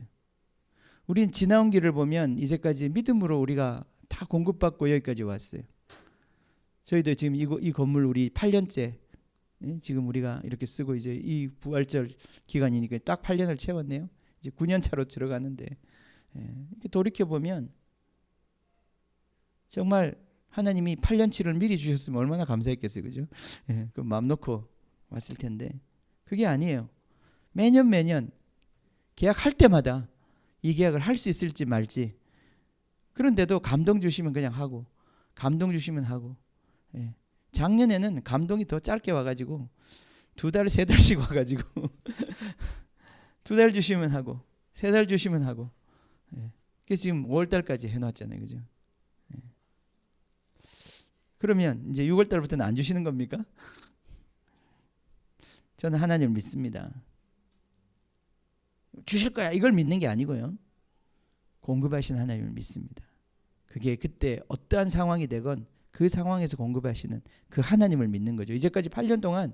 우린 지나온 길을 보면 이제까지 믿음으로 우리가 다 공급받고 여기까지 왔어요. 저희도 지금 이 건물 우리 8년째 지금 우리가 이렇게 쓰고 이제 이 부활절 기간이니까 딱 8년을 채웠네요. 이제 9년 차로 들어가는데 이렇게 돌이켜 보면 정말 하나님이 8년치를 미리 주셨으면 얼마나 감사했겠어요, 그죠? 그 마음 놓고 왔을 텐데 그게 아니에요. 매년 계약할 때마다 이 계약을 할 수 있을지 말지. 그런데도 감동 주시면 그냥 하고, 감동 주시면 하고. 작년에는 감동이 더 짧게 와가지고 2달, 3달씩 와가지고 2달 주시면 하고, 3달 주시면 하고. 그래서 지금 5월달까지 해놨잖아요, 그죠? 그러면 이제 6월달부터는 안 주시는 겁니까? 저는 하나님을 믿습니다. 주실 거야 이걸 믿는 게 아니고요. 공급하신 하나님을 믿습니다. 그게 그때 어떠한 상황이 되건 그 상황에서 공급하시는 그 하나님을 믿는 거죠. 이제까지 8년 동안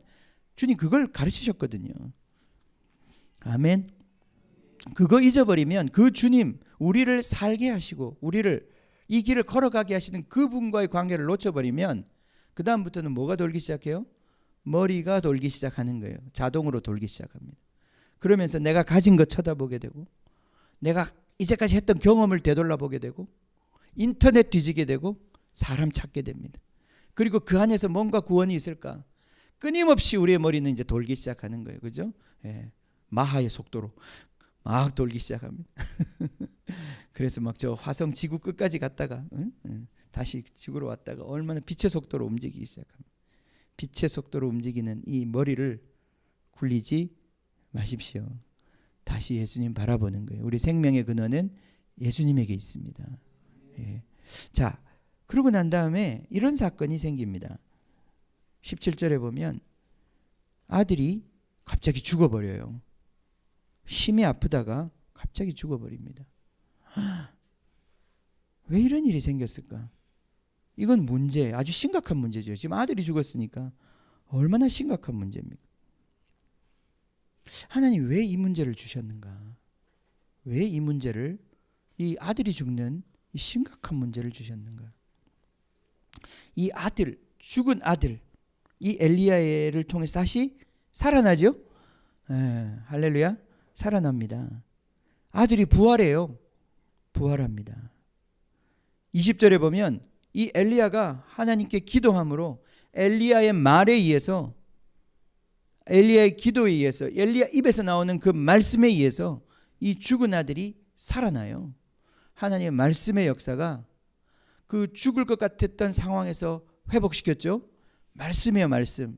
주님 그걸 가르치셨거든요. 아멘. 그거 잊어버리면 그 주님 우리를 살게 하시고 우리를 이 길을 걸어가게 하시는 그분과의 관계를 놓쳐버리면 그 다음부터는 뭐가 돌기 시작해요? 머리가 돌기 시작하는 거예요. 자동으로 돌기 시작합니다. 그러면서 내가 가진 것 쳐다보게 되고 내가 이제까지 했던 경험을 되돌아보게 되고 인터넷 뒤지게 되고 사람 찾게 됩니다. 그리고 그 안에서 뭔가 구원이 있을까? 끊임없이 우리의 머리는 이제 돌기 시작하는 거예요. 그죠? 마하의 속도로 막 돌기 시작합니다. 그래서 막 저 화성 지구 끝까지 갔다가 다시 지구로 왔다가 얼마나 빛의 속도로 움직이기 시작합니다. 빛의 속도로 움직이는 이 머리를 굴리지 마십시오. 다시 예수님 바라보는 거예요. 우리 생명의 근원은 예수님에게 있습니다. 자, 그러고 난 다음에 이런 사건이 생깁니다. 17절에 보면 아들이 갑자기 죽어버려요. 심히 아프다가 갑자기 죽어버립니다. 왜 이런 일이 생겼을까? 이건 문제, 아주 심각한 문제죠. 지금 아들이 죽었으니까 얼마나 심각한 문제입니까? 하나님 왜 이 문제를 주셨는가? 왜 이 문제를, 이 아들이 죽는 이 심각한 문제를 주셨는가? 이 아들, 죽은 아들, 이 엘리야를 통해서 다시 살아나죠? 할렐루야, 살아납니다. 아들이 부활해요. 부활합니다. 20절에 보면 이 엘리야가 하나님께 기도함으로 엘리야의 말에 의해서, 엘리야의 기도에 의해서, 엘리야 입에서 나오는 그 말씀에 의해서 이 죽은 아들이 살아나요. 하나님의 말씀의 역사가 그 죽을 것 같았던 상황에서 회복시켰죠. 말씀이에요, 말씀.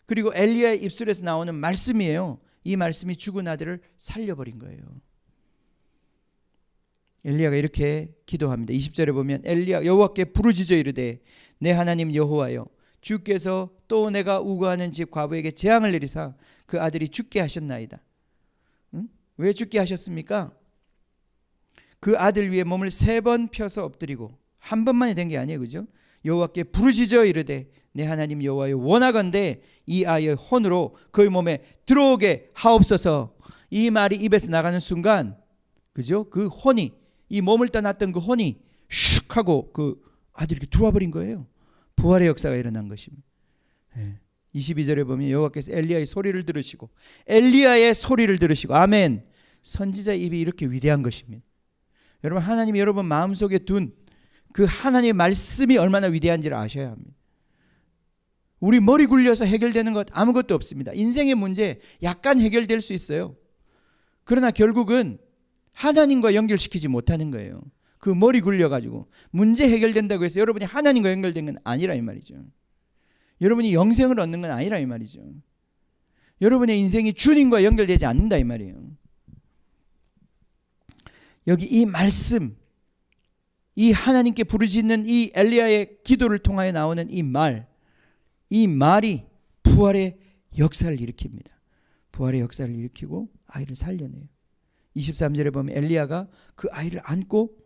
그리고 엘리야의 입술에서 나오는 말씀이에요. 이 말씀이 죽은 아들을 살려버린 거예요. 엘리야가 이렇게 기도합니다. 20절에 보면 엘리야 여호와께 부르짖어 이르되 내 하나님 여호와여, 주께서 또 내가 우거하는 집 과부에게 재앙을 내리사 그 아들이 죽게 하셨나이다. 왜 죽게 하셨습니까? 그 아들 위에 몸을 3번 펴서 엎드리고, 한 번만이 된 게 아니에요, 그죠? 여호와께 부르짖어 이르되 내 하나님 여호와여, 원하건대 이 아이의 혼으로 그의 몸에 들어오게 하옵소서. 이 말이 입에서 나가는 순간, 그죠? 그 혼이, 이 몸을 떠났던 그 혼이 슉 하고 그 아들이 이렇게 들어와 버린 거예요. 부활의 역사가 일어난 것입니다. 22절에 보면 여호와께서 엘리야의 소리를 들으시고, 엘리야의 소리를 들으시고, 아멘. 선지자의 입이 이렇게 위대한 것입니다. 여러분, 하나님이 여러분 마음속에 둔 그 하나님의 말씀이 얼마나 위대한지를 아셔야 합니다. 우리 머리 굴려서 해결되는 것 아무것도 없습니다. 인생의 문제 약간 해결될 수 있어요. 그러나 결국은 하나님과 연결시키지 못하는 거예요. 그 머리 굴려가지고 문제 해결된다고 해서 여러분이 하나님과 연결된 건 아니라 이 말이죠. 여러분이 영생을 얻는 건 아니라 이 말이죠. 여러분의 인생이 주님과 연결되지 않는다 이 말이에요. 여기 이 말씀, 이 하나님께 부르짖는 이 엘리야의 기도를 통하여 나오는 이 말이 부활의 역사를 일으킵니다. 부활의 역사를 일으키고 아이를 살려내요. 23절에 보면 엘리야가 그 아이를 안고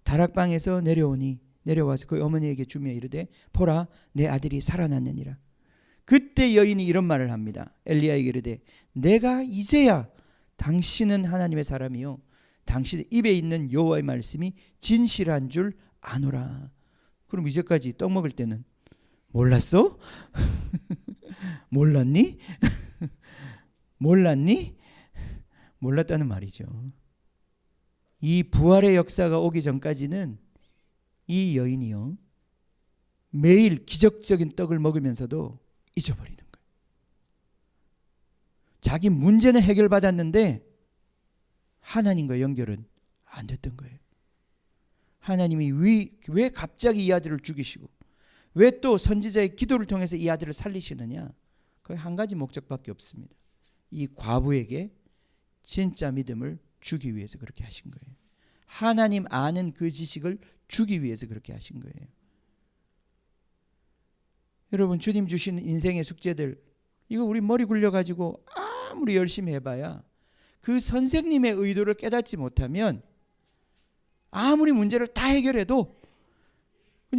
다락방에서 내려와서 그 어머니에게 주며 이르되 보라 내 아들이 살아났느니라. 그때 여인이 이런 말을 합니다. 엘리야에게 이르되 내가 이제야 당신은 하나님의 사람이요 당신의 입에 있는 여호와의 말씀이 진실한 줄 아노라. 그럼 이제까지 떡 먹을 때는 몰랐어? 몰랐니? 몰랐니? 몰랐다는 말이죠. 이 부활의 역사가 오기 전까지는 이 여인이요 매일 기적적인 떡을 먹으면서도 잊어버리는 거예요. 자기 문제는 해결받았는데 하나님과 연결은 안 됐던 거예요. 하나님이 왜 갑자기 이 아들을 죽이시고 왜 또 선지자의 기도를 통해서 이 아들을 살리시느냐? 그 한 가지 목적밖에 없습니다. 이 과부에게 진짜 믿음을 주기 위해서 그렇게 하신 거예요. 하나님 아는 그 지식을 주기 위해서 그렇게 하신 거예요. 여러분 주님 주시는 인생의 숙제들 이거 우리 머리 굴려가지고 아무리 열심히 해봐야 그 선생님의 의도를 깨닫지 못하면 아무리 문제를 다 해결해도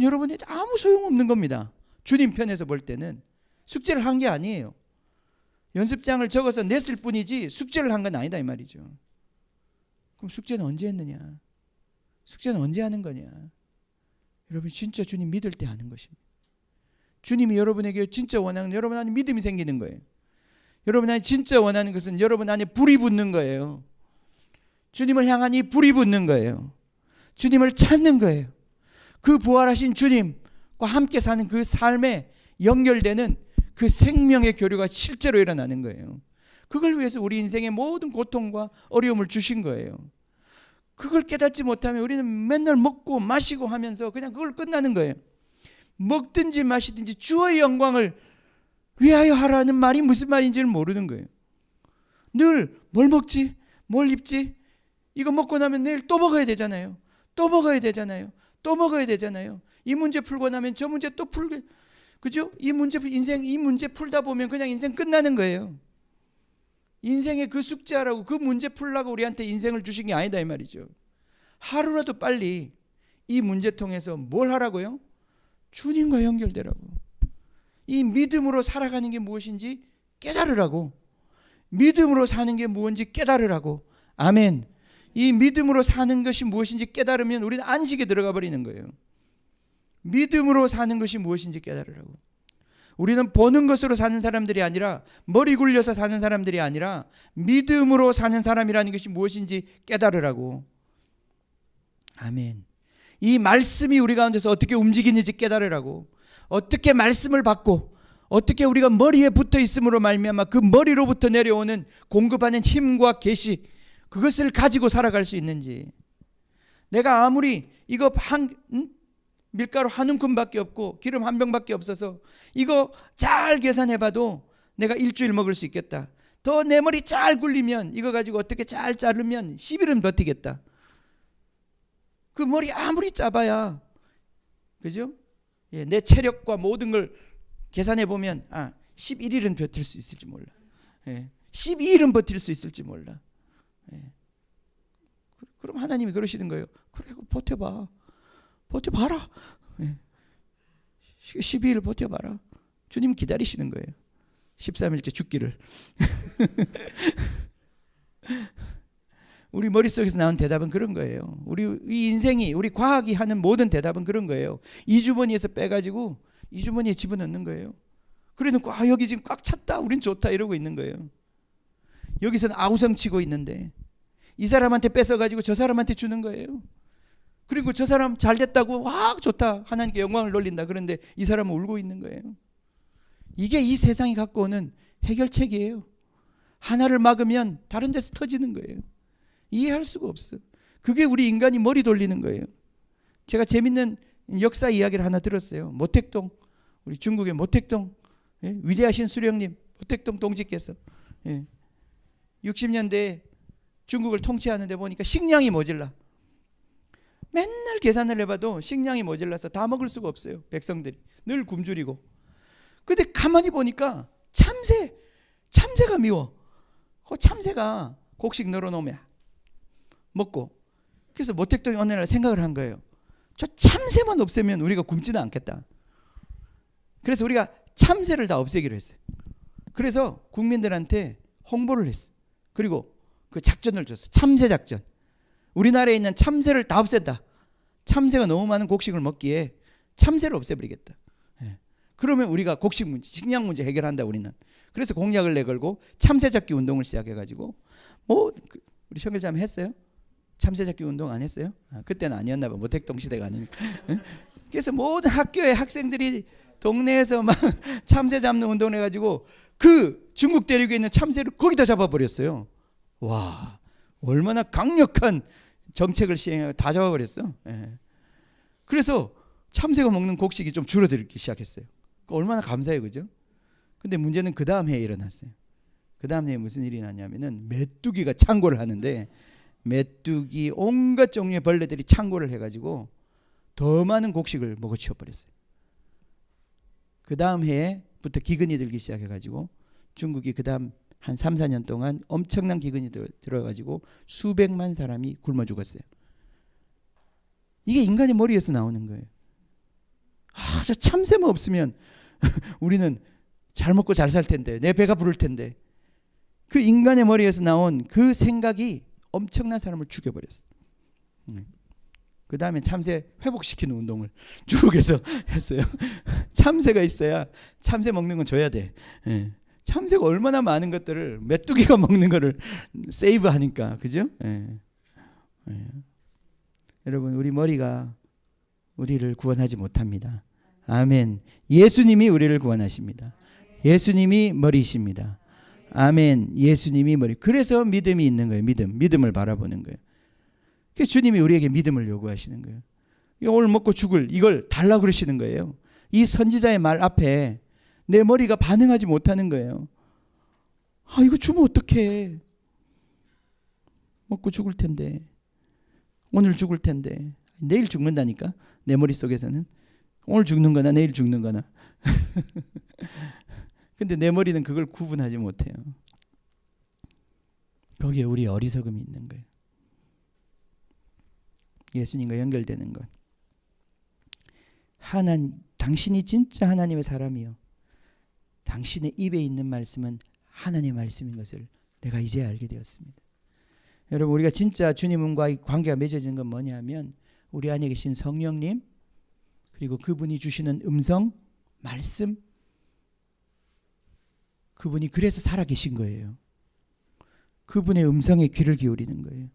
여러분이 아무 소용없는 겁니다. 주님 편에서 볼 때는 숙제를 한 게 아니에요. 연습장을 적어서 냈을 뿐이지 숙제를 한 건 아니다 이 말이죠. 그럼 숙제는 언제 했느냐? 숙제는 언제 하는 거냐? 여러분 진짜 주님 믿을 때 하는 것입니다. 주님이 여러분에게 진짜 원하는 여러분 안에 믿음이 생기는 거예요. 여러분 안에 진짜 원하는 것은 여러분 안에 불이 붙는 거예요. 주님을 향한 이 불이 붙는 거예요. 주님을 찾는 거예요. 그 부활하신 주님과 함께 사는 그 삶에 연결되는 그 생명의 교류가 실제로 일어나는 거예요. 그걸 위해서 우리 인생의 모든 고통과 어려움을 주신 거예요. 그걸 깨닫지 못하면 우리는 맨날 먹고 마시고 하면서 그냥 그걸 끝나는 거예요. 먹든지 마시든지 주의 영광을 위하여 하라는 말이 무슨 말인지를 모르는 거예요. 늘 뭘 먹지? 뭘 입지? 이거 먹고 나면 내일 또 먹어야 되잖아요. 또 먹어야 되잖아요. 또 먹어야 되잖아요. 이 문제 풀고 나면 저 문제 또 풀게. 그죠? 이 문제 풀다 보면 그냥 인생 끝나는 거예요. 인생의 그 숙제하라고 그 문제 풀라고 우리한테 인생을 주신 게 아니다 이 말이죠. 하루라도 빨리 이 문제통에서 뭘 하라고요? 주님과 연결되라고. 이 믿음으로 살아가는 게 무엇인지 깨달으라고. 믿음으로 사는 게 무엇인지 깨달으라고. 아멘. 이 믿음으로 사는 것이 무엇인지 깨달으면 우리는 안식에 들어가 버리는 거예요. 믿음으로 사는 것이 무엇인지 깨달으라고. 우리는 보는 것으로 사는 사람들이 아니라 머리 굴려서 사는 사람들이 아니라 믿음으로 사는 사람이라는 것이 무엇인지 깨달으라고. 아멘. 이 말씀이 우리 가운데서 어떻게 움직이는지 깨달으라고. 어떻게 말씀을 받고 어떻게 우리가 머리에 붙어 있음으로 말미암아 그 머리로부터 내려오는 공급하는 힘과 계시 그것을 가지고 살아갈 수 있는지. 내가 아무리 이거 밀가루 한 움큼밖에 없고 기름 한 병밖에 없어서 이거 잘 계산해봐도 내가 일주일 먹을 수 있겠다. 더 내 머리 잘 굴리면 이거 가지고 어떻게 잘 자르면 10일은 버티겠다. 그 머리 아무리 짜봐야 그죠? 예, 내 체력과 모든 걸 계산해보면 11일은 버틸 수 있을지 몰라. 예, 12일은 버틸 수 있을지 몰라. 예. 그럼 하나님이 그러시는 거예요. 그래 버텨봐. 버텨봐라. 예. 12일 버텨봐라. 주님 기다리시는 거예요. 13일째 죽기를. 우리 머릿속에서 나온 대답은 그런 거예요. 우리 이 인생이 우리 과학이 하는 모든 대답은 그런 거예요. 이 주머니에서 빼가지고 이 주머니에 집어넣는 거예요. 그래놓고 여기 지금 꽉 찼다. 우린 좋다 이러고 있는 거예요. 여기서는 아우성치고 있는데 이 사람한테 뺏어가지고 저 사람한테 주는 거예요. 그리고 저 사람 잘 됐다고 와 좋다 하나님께 영광을 돌린다. 그런데 이 사람은 울고 있는 거예요. 이게 이 세상이 갖고 오는 해결책이에요. 하나를 막으면 다른 데서 터지는 거예요. 이해할 수가 없어. 그게 우리 인간이 머리 돌리는 거예요. 제가 재밌는 역사 이야기를 하나 들었어요. 모택동, 우리 중국의 모택동, 위대하신 수령님 모택동 동지께서 60년대에 중국을 통치하는데 보니까 식량이 모자라. 맨날 계산을 해봐도 식량이 모자라서 다 먹을 수가 없어요. 백성들이 늘 굶주리고. 근데 가만히 보니까 참새가 미워. 그 참새가 곡식 널어놓으면 먹고. 그래서 모택동이 어느 날 생각을 한 거예요. 저 참새만 없애면 우리가 굶지는 않겠다. 그래서 우리가 참새를 다 없애기로 했어요. 그래서 국민들한테 홍보를 했어. 그리고 그 작전을 줬어. 참새 작전. 우리나라에 있는 참새를 다 없앤다. 참새가 너무 많은 곡식을 먹기에 참새를 없애버리겠다. 그러면 우리가 곡식 문제, 식량 문제 해결한다 우리는. 그래서 공약을 내걸고 참새 잡기 운동을 시작해가지고 우리 청결자매 했어요? 참새 잡기 운동 안 했어요? 그때는 아니었나 봐. 모택동 시대가 아니니까. 그래서 모든 학교의 학생들이 동네에서 막 참새 잡는 운동을 해가지고 그 중국 대륙에 있는 참새를 거기다 잡아버렸어요. 와, 얼마나 강력한 정책을 시행하고 다 잡아버렸어. 그래서 참새가 먹는 곡식이 좀 줄어들기 시작했어요. 얼마나 감사해요, 그죠? 근데 문제는 그 다음 해에 일어났어요. 그 다음 해에 무슨 일이 났냐면은 메뚜기가 창궐을 하는데, 메뚜기 온갖 종류의 벌레들이 창궐을 해가지고 더 많은 곡식을 먹어치워버렸어요. 그 다음 해부터 기근이 들기 시작해가지고 중국이 그 다음 한 3, 4년 동안 엄청난 기근이 들어가지고 수백만 사람이 굶어 죽었어요. 이게 인간의 머리에서 나오는 거예요. 저 참새만 없으면 우리는 잘 먹고 잘 살 텐데, 내 배가 부를 텐데. 그 인간의 머리에서 나온 그 생각이 엄청난 사람을 죽여버렸어. 그 다음에 참새 회복시키는 운동을 중국에서 했어요. 참새가 있어야 참새 먹는 건 줘야 돼. 참새가 얼마나 많은 것들을 메뚜기가 먹는 거를 세이브하니까, 그죠? 여러분, 우리 머리가 우리를 구원하지 못합니다. 아멘. 예수님이 우리를 구원하십니다. 예수님이 머리이십니다. 아멘. 예수님이 머리. 그래서 믿음이 있는 거예요. 믿음을 바라보는 거예요. 그래서 주님이 우리에게 믿음을 요구하시는 거예요. 오늘 먹고 죽을 이걸 달라고 그러시는 거예요. 이 선지자의 말 앞에 내 머리가 반응하지 못하는 거예요. 이거 주면 어떡해. 먹고 죽을 텐데. 오늘 죽을 텐데. 내일 죽는다니까. 내 머릿속에서는. 오늘 죽는 거나 내일 죽는 거나. 근데 내 머리는 그걸 구분하지 못해요. 거기에 우리의 어리석음이 있는 거예요. 예수님과 연결되는 것. 당신이 진짜 하나님의 사람이요. 당신의 입에 있는 말씀은 하나님의 말씀인 것을 내가 이제 알게 되었습니다. 여러분, 우리가 진짜 주님과의 관계가 맺어지는 건 뭐냐면 우리 안에 계신 성령님, 그리고 그분이 주시는 음성, 말씀, 그분이 그래서 살아계신 거예요. 그분의 음성에 귀를 기울이는 거예요.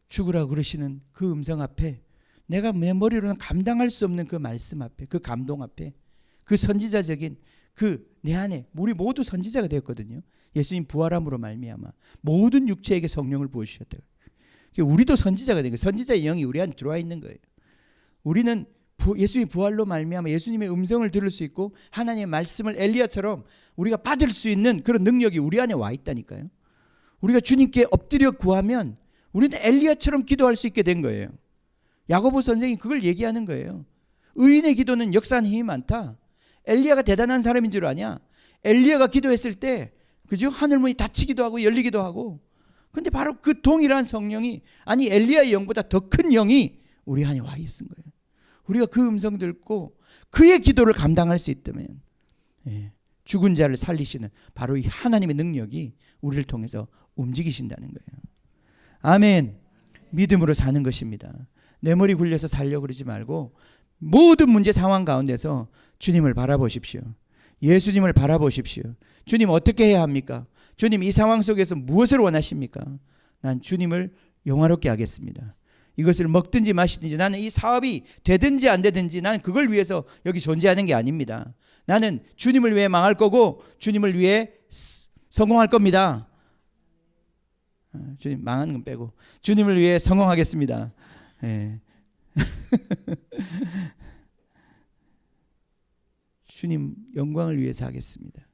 죽으라고 그러시는 그 음성 앞에, 내가 내 머리로는 감당할 수 없는 그 말씀 앞에, 그 감동 앞에, 그 선지자적인 그 내 안에, 우리 모두 선지자가 되었거든요. 예수님 부활함으로 말미암아 모든 육체에게 성령을 부어주셨다. 우리도 선지자가 된 거예요. 선지자의 영이 우리 안에 들어와 있는 거예요. 우리는 예수님 부활로 말미암아 예수님의 음성을 들을 수 있고 하나님의 말씀을 엘리야처럼 우리가 받을 수 있는 그런 능력이 우리 안에 와 있다니까요. 우리가 주님께 엎드려 구하면 우리는 엘리야처럼 기도할 수 있게 된 거예요. 야고보 선생이 그걸 얘기하는 거예요. 의인의 기도는 역사하는 힘이 많다. 엘리야가 대단한 사람인 줄 아냐? 엘리야가 기도했을 때, 그죠? 하늘문이 닫히기도 하고 열리기도 하고. 근데 바로 그 동일한 성령이, 아니 엘리야의 영보다 더 큰 영이 우리 안에 와 있은 거예요. 우리가 그 음성 듣고 그의 기도를 감당할 수 있다면, 죽은 자를 살리시는 바로 이 하나님의 능력이 우리를 통해서 움직이신다는 거예요. 아멘. 믿음으로 사는 것입니다. 내 머리 굴려서 살려고 그러지 말고 모든 문제 상황 가운데서 주님을 바라보십시오. 예수님을 바라보십시오. 주님 어떻게 해야 합니까? 주님 이 상황 속에서 무엇을 원하십니까? 난 주님을 영화롭게 하겠습니다. 이것을 먹든지 마시든지, 나는 이 사업이 되든지 안 되든지 나는 그걸 위해서 여기 존재하는 게 아닙니다. 나는 주님을 위해 망할 거고 주님을 위해 성공할 겁니다. 주님 망하는 건 빼고 주님을 위해 성공하겠습니다. 예. 주님 영광을 위해서 하겠습니다.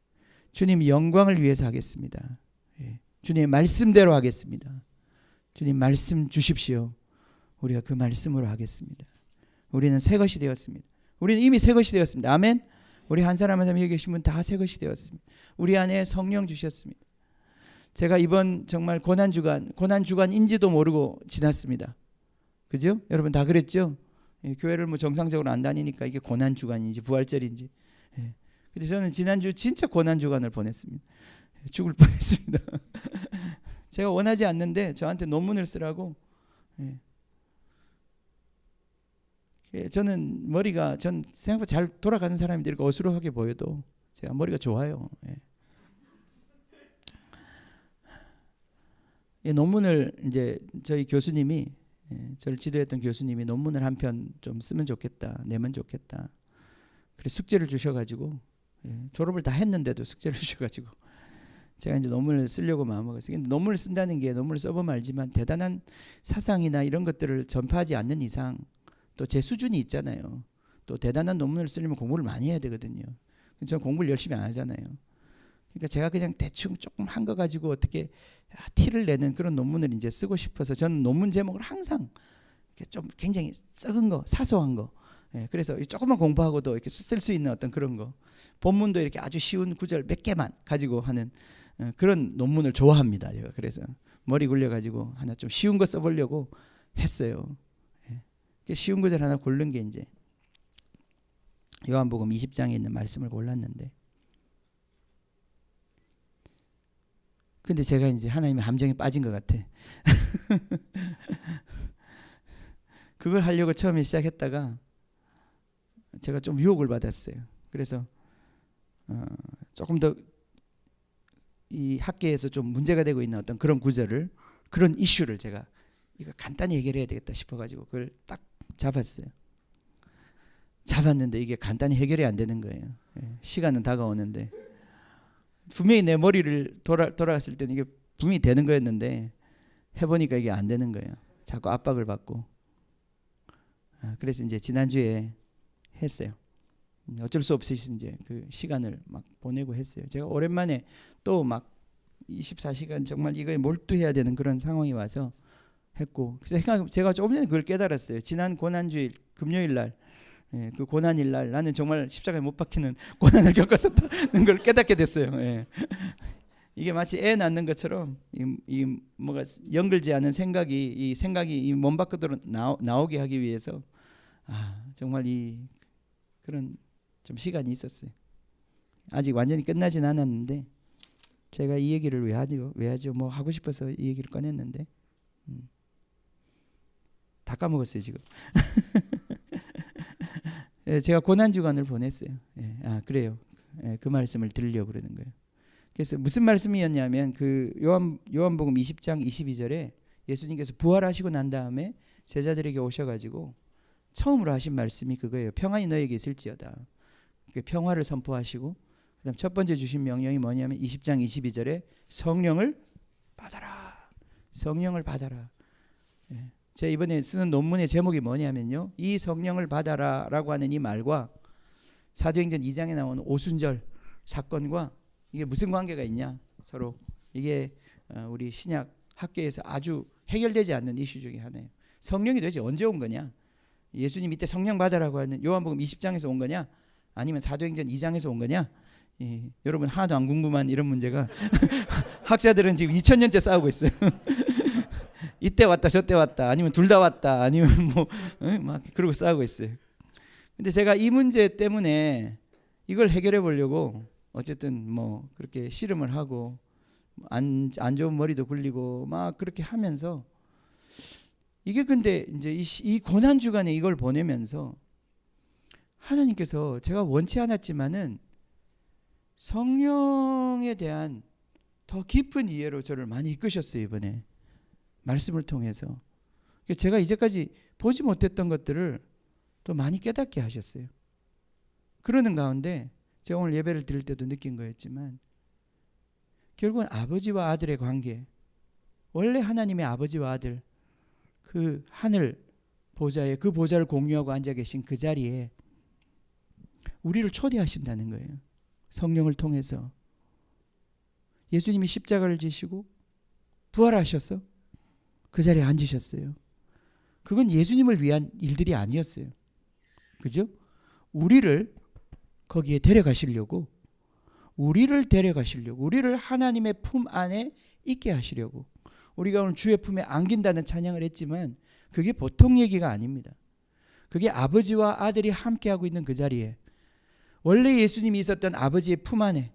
주님 영광을 위해서 하겠습니다. 예. 주님의 말씀대로 하겠습니다. 주님 말씀 주십시오. 우리가 그 말씀으로 하겠습니다. 우리는 새 것이 되었습니다. 우리는 이미 새 것이 되었습니다. 아멘. 우리 한 사람 한 사람 여기 계신 분 다 새 것이 되었습니다. 우리 안에 성령 주셨습니다. 제가 이번 정말 고난주간인지도 모르고 지났습니다. 그죠? 여러분 다 그랬죠? 예, 교회를 뭐 정상적으로 안 다니니까 이게 고난주간인지 부활절인지. 예. 근데 저는 지난주 진짜 고난주간을 보냈습니다. 죽을 뻔했습니다. 제가 원하지 않는데 저한테 논문을 쓰라고. 예. 저는 머리가 전 생각보다 잘 돌아가는 사람인데 이렇게 어수룩하게 보여도 제가 머리가 좋아요. 예. 이 논문을 이제 저희 교수님이 저를 지도했던 교수님이 논문을 한 편 좀 쓰면 좋겠다, 내면 좋겠다. 그래서 숙제를 주셔가지고 졸업을 다 했는데도 숙제를 주셔가지고 제가 이제 논문을 쓰려고 마음먹었어요. 근데 논문을 쓴다는 게 논문을 써보면 알지만 대단한 사상이나 이런 것들을 전파하지 않는 이상 또 제 수준이 있잖아요. 또 대단한 논문을 쓰려면 공부를 많이 해야 되거든요. 저는 공부를 열심히 안 하잖아요. 그러니까 제가 그냥 대충 조금 한 거 가지고 어떻게 티를 내는 그런 논문을 이제 쓰고 싶어서 저는 논문 제목을 항상 좀 굉장히 적은 거, 사소한 거. 예, 그래서 조금만 공부하고도 이렇게 쓸 수 있는 어떤 그런 거. 본문도 이렇게 아주 쉬운 구절 몇 개만 가지고 하는 그런 논문을 좋아합니다. 제가 그래서 머리 굴려가지고 하나 좀 쉬운 거 써보려고 했어요. 예, 쉬운 구절 하나 고른 게 이제 요한복음 20장에 있는 말씀을 골랐는데, 근데 제가 이제 하나님의 함정에 빠진 것 같아. 그걸 하려고 처음에 시작했다가 제가 좀 유혹을 받았어요. 그래서 조금 더 이 학계에서 좀 문제가 되고 있는 어떤 그런 구절을, 그런 이슈를 제가 이거 간단히 해결해야 되겠다 싶어가지고 그걸 딱 잡았어요. 잡았는데 이게 간단히 해결이 안 되는 거예요. 시간은 다가오는데 분명히 내 머리를 돌아갔을 때는 이게 분명히 되는 거였는데 해보니까 이게 안 되는 거예요. 자꾸 압박을 받고. 그래서 이제 지난주에 했어요. 어쩔 수 없이 이제 그 시간을 막 보내고 했어요. 제가 오랜만에 또 막 24시간 정말 이거에 몰두해야 되는 그런 상황이 와서 했고, 그래서 제가 조금 전에 그걸 깨달았어요. 지난 고난주일 금요일 날, 그 고난일 날 나는 정말 십자가에 못 박히는 고난을 겪었었다는 걸 깨닫게 됐어요. 이게 마치 애 낳는 것처럼 이 뭐가 연결지 않은 생각이, 이 생각이 이 몸 밖으로 나오게 하기 위해서 정말 이 그런 좀 시간이 있었어요. 아직 완전히 끝나진 않았는데 제가 이 얘기를 왜 하죠? 뭐 하고 싶어서 이 얘기를 꺼냈는데 다 까먹었어요 지금. 제가 고난주간을 보냈어요. 그래요. 그 말씀을 들으려고 그러는 거예요. 그래서 무슨 말씀이었냐면 그 요한복음 20장 22절에 예수님께서 부활하시고 난 다음에 제자들에게 오셔가지고 처음으로 하신 말씀이 그거예요. 평안이 너에게 있을지어다. 평화를 선포하시고, 그다음 첫 번째 주신 명령이 뭐냐면 20장 22절에 성령을 받아라. 성령을 받아라. 제가 이번에 쓰는 논문의 제목이 뭐냐면요, 이 성령을 받아라라고 하는 이 말과 사도행전 2장에 나오는 오순절 사건과 이게 무슨 관계가 있냐. 서로 이게 우리 신약 학계에서 아주 해결되지 않는 이슈 중에 하나예요. 성령이 도대체 언제 온 거냐. 예수님 이때 성령 받아라고 하는 요한복음 20장에서 온 거냐, 아니면 사도행전 2장에서 온 거냐. 여러분 하나도 안 궁금한 이런 문제가 학자들은 지금 2000년째 싸우고 있어요. 이때 왔다 저때 왔다, 아니면 둘 다 왔다, 아니면 뭐 막 그러고 싸우고 있어요. 근데 제가 이 문제 때문에 이걸 해결해 보려고 어쨌든 뭐 그렇게 씨름을 하고 안 좋은 머리도 굴리고 막 그렇게 하면서, 이게 근데 이제 이 고난 주간에 이걸 보내면서 하나님께서 제가 원치 않았지만은 성령에 대한 더 깊은 이해로 저를 많이 이끄셨어요. 이번에 말씀을 통해서 제가 이제까지 보지 못했던 것들을 더 많이 깨닫게 하셨어요. 그러는 가운데 제가 오늘 예배를 드릴 때도 느낀 거였지만 결국은 아버지와 아들의 관계, 원래 하나님의 아버지와 아들 그 하늘 보좌에 그 보좌를 공유하고 앉아 계신 그 자리에 우리를 초대하신다는 거예요. 성령을 통해서. 예수님이 십자가를 지시고 부활하셔서 그 자리에 앉으셨어요. 그건 예수님을 위한 일들이 아니었어요. 그죠? 우리를 거기에 데려가시려고, 우리를 하나님의 품 안에 있게 하시려고. 우리가 오늘 주의 품에 안긴다는 찬양을 했지만 그게 보통 얘기가 아닙니다. 그게 아버지와 아들이 함께하고 있는 그 자리에, 원래 예수님이 있었던 아버지의 품 안에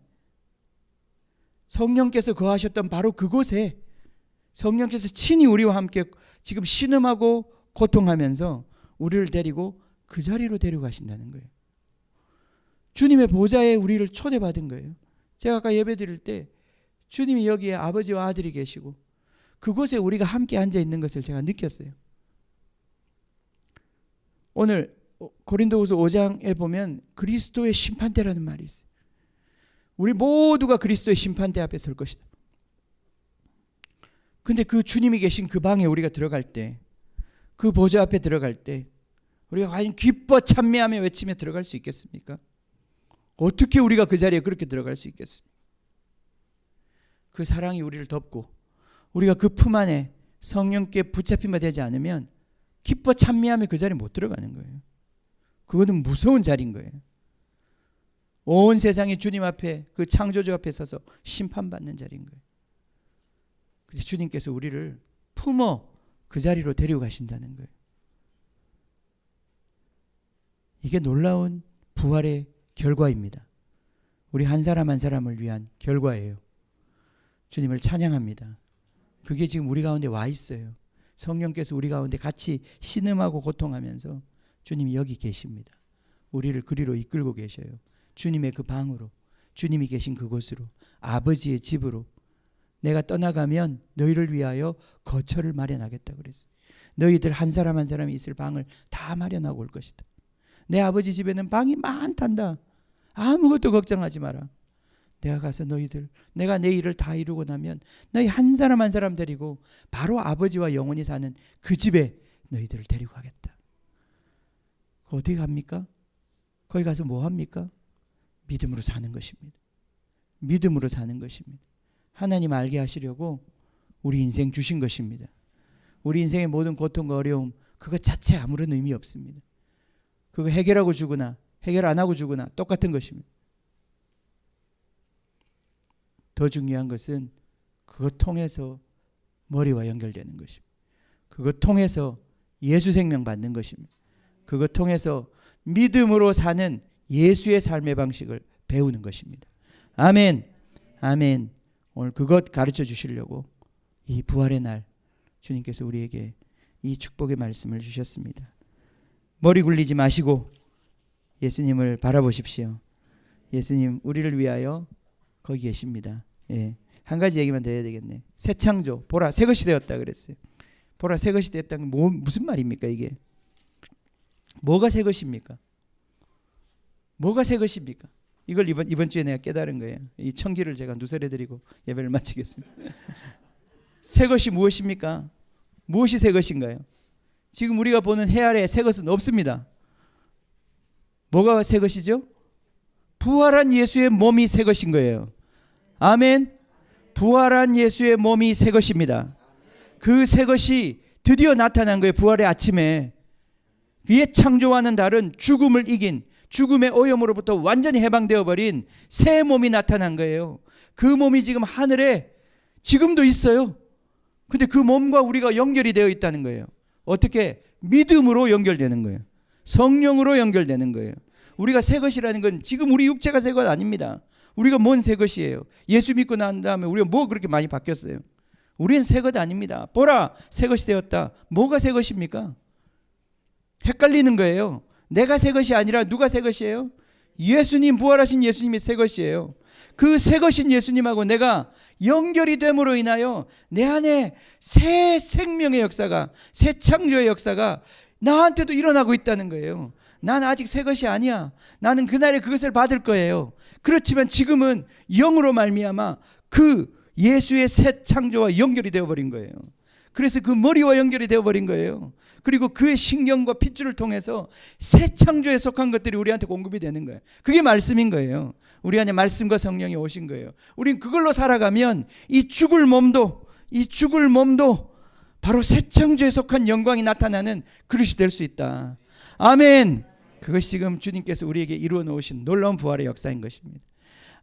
성령께서 거하셨던 바로 그곳에 성령께서 친히 우리와 함께 지금 신음하고 고통하면서 우리를 데리고 그 자리로 데려가신다는 거예요. 주님의 보좌에 우리를 초대받은 거예요. 제가 아까 예배 드릴 때 주님이 여기에 아버지와 아들이 계시고 그곳에 우리가 함께 앉아 있는 것을 제가 느꼈어요. 오늘 고린도후서 5장에 보면 그리스도의 심판대라는 말이 있어요. 우리 모두가 그리스도의 심판대 앞에 설 것이다. 근데 그 주님이 계신 그 방에 우리가 들어갈 때, 그 보좌 앞에 들어갈 때 우리가 과연 기뻐 찬미하며 외치며 들어갈 수 있겠습니까? 어떻게 우리가 그 자리에 그렇게 들어갈 수 있겠습니까? 그 사랑이 우리를 덮고 우리가 그 품 안에 성령께 붙잡힌 바 되지 않으면 기뻐 찬미하며 그 자리에 못 들어가는 거예요. 그거는 무서운 자리인 거예요. 온 세상이 주님 앞에, 그 창조주 앞에 서서 심판받는 자리인 거예요. 근데 주님께서 우리를 품어 그 자리로 데려가신다는 거예요. 이게 놀라운 부활의 결과입니다. 우리 한 사람 한 사람을 위한 결과예요. 주님을 찬양합니다. 그게 지금 우리 가운데 와 있어요. 성령께서 우리 가운데 같이 신음하고 고통하면서 주님이 여기 계십니다. 우리를 그리로 이끌고 계셔요. 주님의 그 방으로, 주님이 계신 그곳으로, 아버지의 집으로. 내가 떠나가면 너희를 위하여 거처를 마련하겠다고 그랬어요. 너희들 한 사람 한 사람이 있을 방을 다 마련하고 올 것이다. 내 아버지 집에는 방이 많단다. 아무것도 걱정하지 마라. 내가 가서 너희들, 내가 내 일을 다 이루고 나면 너희 한 사람 한 사람 데리고 바로 아버지와 영원히 사는 그 집에 너희들을 데리고 가겠다. 어떻게 갑니까? 거기 가서 뭐 합니까? 믿음으로 사는 것입니다. 믿음으로 사는 것입니다. 하나님 알게 하시려고 우리 인생 주신 것입니다. 우리 인생의 모든 고통과 어려움, 그것 자체 아무런 의미 없습니다. 그거 해결하고 주거나 해결 안 하고 주거나 똑같은 것입니다. 더 중요한 것은 그것 통해서 머리와 연결되는 것입니다. 그것 통해서 예수 생명 받는 것입니다. 그것 통해서 믿음으로 사는 예수의 삶의 방식을 배우는 것입니다. 아멘. 아멘. 오늘 그것 가르쳐 주시려고 이 부활의 날 주님께서 우리에게 이 축복의 말씀을 주셨습니다. 머리 굴리지 마시고 예수님을 바라보십시오. 예수님 우리를 위하여 거기 계십니다. 예. 한 가지 얘기만 더 해야 되겠네. 새 창조, 보라 새 것이 되었다 그랬어요. 보라 새 것이 되었다는 게 무슨 말입니까 이게? 뭐가 새 것입니까? 뭐가 새 것입니까? 이걸 이번 주에 내가 깨달은 거예요. 이 청기를 제가 누설해드리고 예배를 마치겠습니다. 새 것이 무엇입니까? 무엇이 새 것인가요? 지금 우리가 보는 해 아래 새 것은 없습니다. 뭐가 새 것이죠? 부활한 예수의 몸이 새 것인 거예요. 아멘. 부활한 예수의 몸이 새 것입니다. 그 새 것이 드디어 나타난 거예요. 부활의 아침에. 옛 창조와는 다른 죽음을 이긴, 죽음의 오염으로부터 완전히 해방되어 버린 새 몸이 나타난 거예요. 그 몸이 지금 하늘에 지금도 있어요. 근데 그 몸과 우리가 연결이 되어 있다는 거예요. 어떻게? 믿음으로 연결되는 거예요. 성령으로 연결되는 거예요. 우리가 새 것이라는 건 지금 우리 육체가 새 것 아닙니다. 우리가 뭔 새 것이에요? 예수 믿고 난 다음에 우리가 뭐 그렇게 많이 바뀌었어요? 우리는 새 것 아닙니다. 보라 새 것이 되었다. 뭐가 새 것입니까? 헷갈리는 거예요. 내가 새 것이 아니라 누가 새 것이에요? 예수님, 부활하신 예수님이 새 것이에요. 그 새 것인 예수님하고 내가 연결이 됨으로 인하여 내 안에 새 생명의 역사가, 새 창조의 역사가 나한테도 일어나고 있다는 거예요. 난 아직 새 것이 아니야. 나는 그날에 그것을 받을 거예요. 그렇지만 지금은 영으로 말미암아 그 예수의 새 창조와 연결이 되어버린 거예요. 그래서 그 머리와 연결이 되어버린 거예요. 그리고 그의 신경과 핏줄을 통해서 새 창조에 속한 것들이 우리한테 공급이 되는 거예요. 그게 말씀인 거예요. 우리 안에 말씀과 성령이 오신 거예요. 우린 그걸로 살아가면 이 죽을 몸도 바로 새 창조에 속한 영광이 나타나는 그릇이 될 수 있다. 아멘. 그것이 지금 주님께서 우리에게 이루어 놓으신 놀라운 부활의 역사인 것입니다.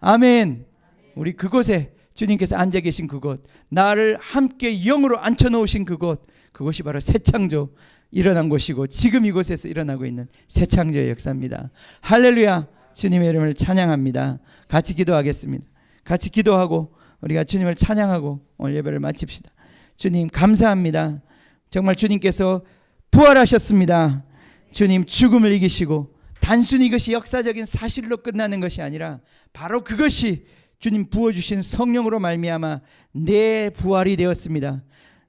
아멘. 우리 그곳에 주님께서 앉아 계신 그곳, 나를 함께 영으로 앉혀 놓으신 그것이 바로 새 창조 일어난 곳이고 지금 이곳에서 일어나고 있는 새 창조의 역사입니다. 할렐루야. 주님의 이름을 찬양합니다. 같이 기도하겠습니다. 같이 기도하고 우리가 주님을 찬양하고 오늘 예배를 마칩시다. 주님 감사합니다. 정말 주님께서 부활하셨습니다. 주님 죽음을 이기시고 단순히 이것이 역사적인 사실로 끝나는 것이 아니라 바로 그것이 주님 부어주신 성령으로 말미암아 내 부활이 되었습니다.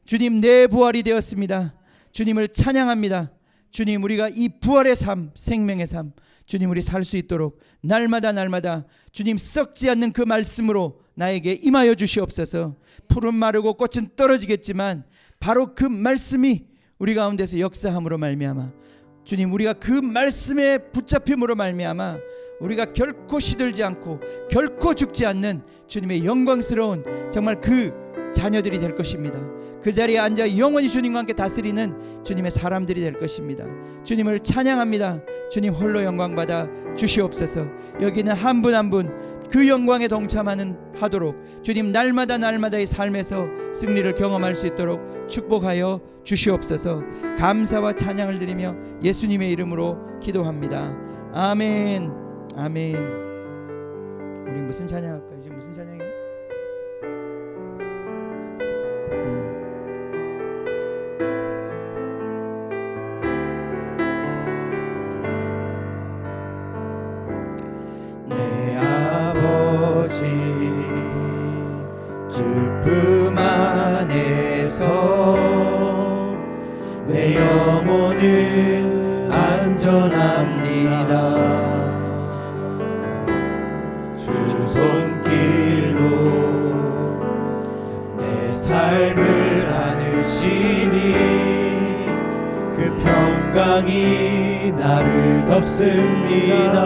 주님 내 부활이 되었습니다. 주님을 찬양합니다. 주님 우리가 이 부활의 삶, 생명의 삶, 주님 우리 살 수 있도록 날마다 주님 썩지 않는 그 말씀으로 나에게 임하여 주시옵소서. 풀은 마르고 꽃은 떨어지겠지만 바로 그 말씀이 우리 가운데서 역사함으로 말미암아 주님 우리가 그 말씀에 붙잡힘으로 말미암아 우리가 결코 시들지 않고 결코 죽지 않는 주님의 영광스러운 정말 그 자녀들이 될 것입니다. 그 자리에 앉아 영원히 주님과 함께 다스리는 주님의 사람들이 될 것입니다. 주님을 찬양합니다. 주님 홀로 영광 받아 주시옵소서. 여기는 한 분 한 분 그 영광에 동참하는 하도록 주님 날마다의 삶에서 승리를 경험할 수 있도록 축복하여 주시옵소서. 감사와 찬양을 드리며 예수님의 이름으로 기도합니다. 아멘. 아멘. 우리 무슨 찬양할까요? 이제 무슨 찬양이에요? 내 아버지 주품 안에서 내 영혼은 안전합니다. 주 손길로 내 삶을 안으시니 그 평강이 나를 덮습니다.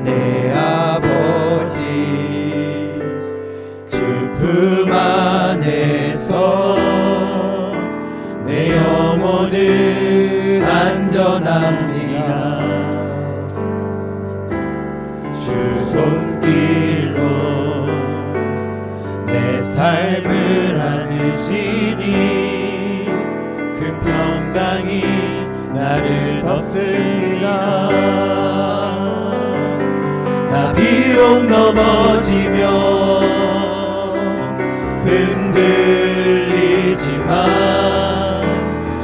내 아버지 주품 안에서 내 영혼은 안전합니다. 주 손길로 내 삶을 안으시니 그 평강이 나를 덮습니다. 나 비록 넘어지며 흔들리지만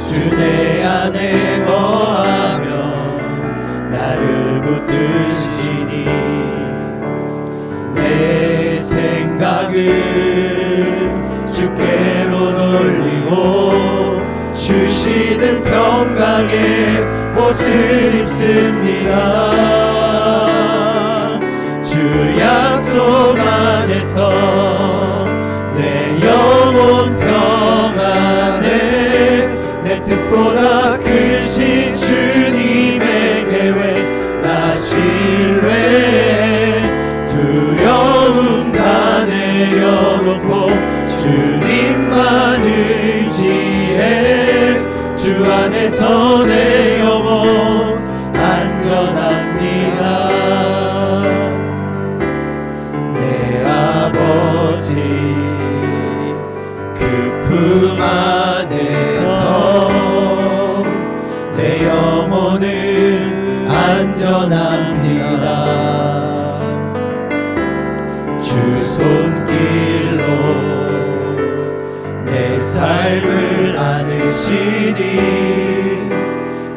주 내 안에 거하며 나를 붙드시니 내 생각을 주께로 돌리고 주시는 평강의 옷을 입습니다. 주 약속 안에서 내 영혼 평안에 내 뜻보다 크신 주님의 계획 나 신뢰해 두려움 다 내려놓고 주님만 의지해 주 안에서 내 영혼 안전합니다. 내 아버지 그 품 안에서 내 영혼은 안전합니다. 주 손길로 내 삶을 안으시니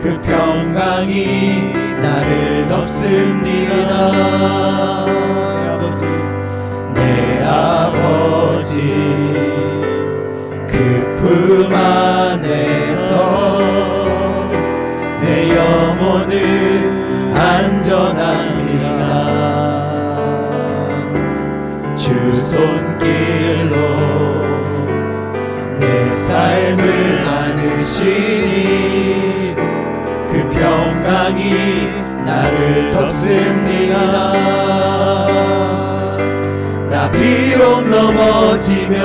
그 평강이 나를 덮습니다. 내 아버지 그 품 안에서 내 영혼은 안전합니다. 붙드시니 그 평강이 나를 덮습니다. 나 비록 넘어지며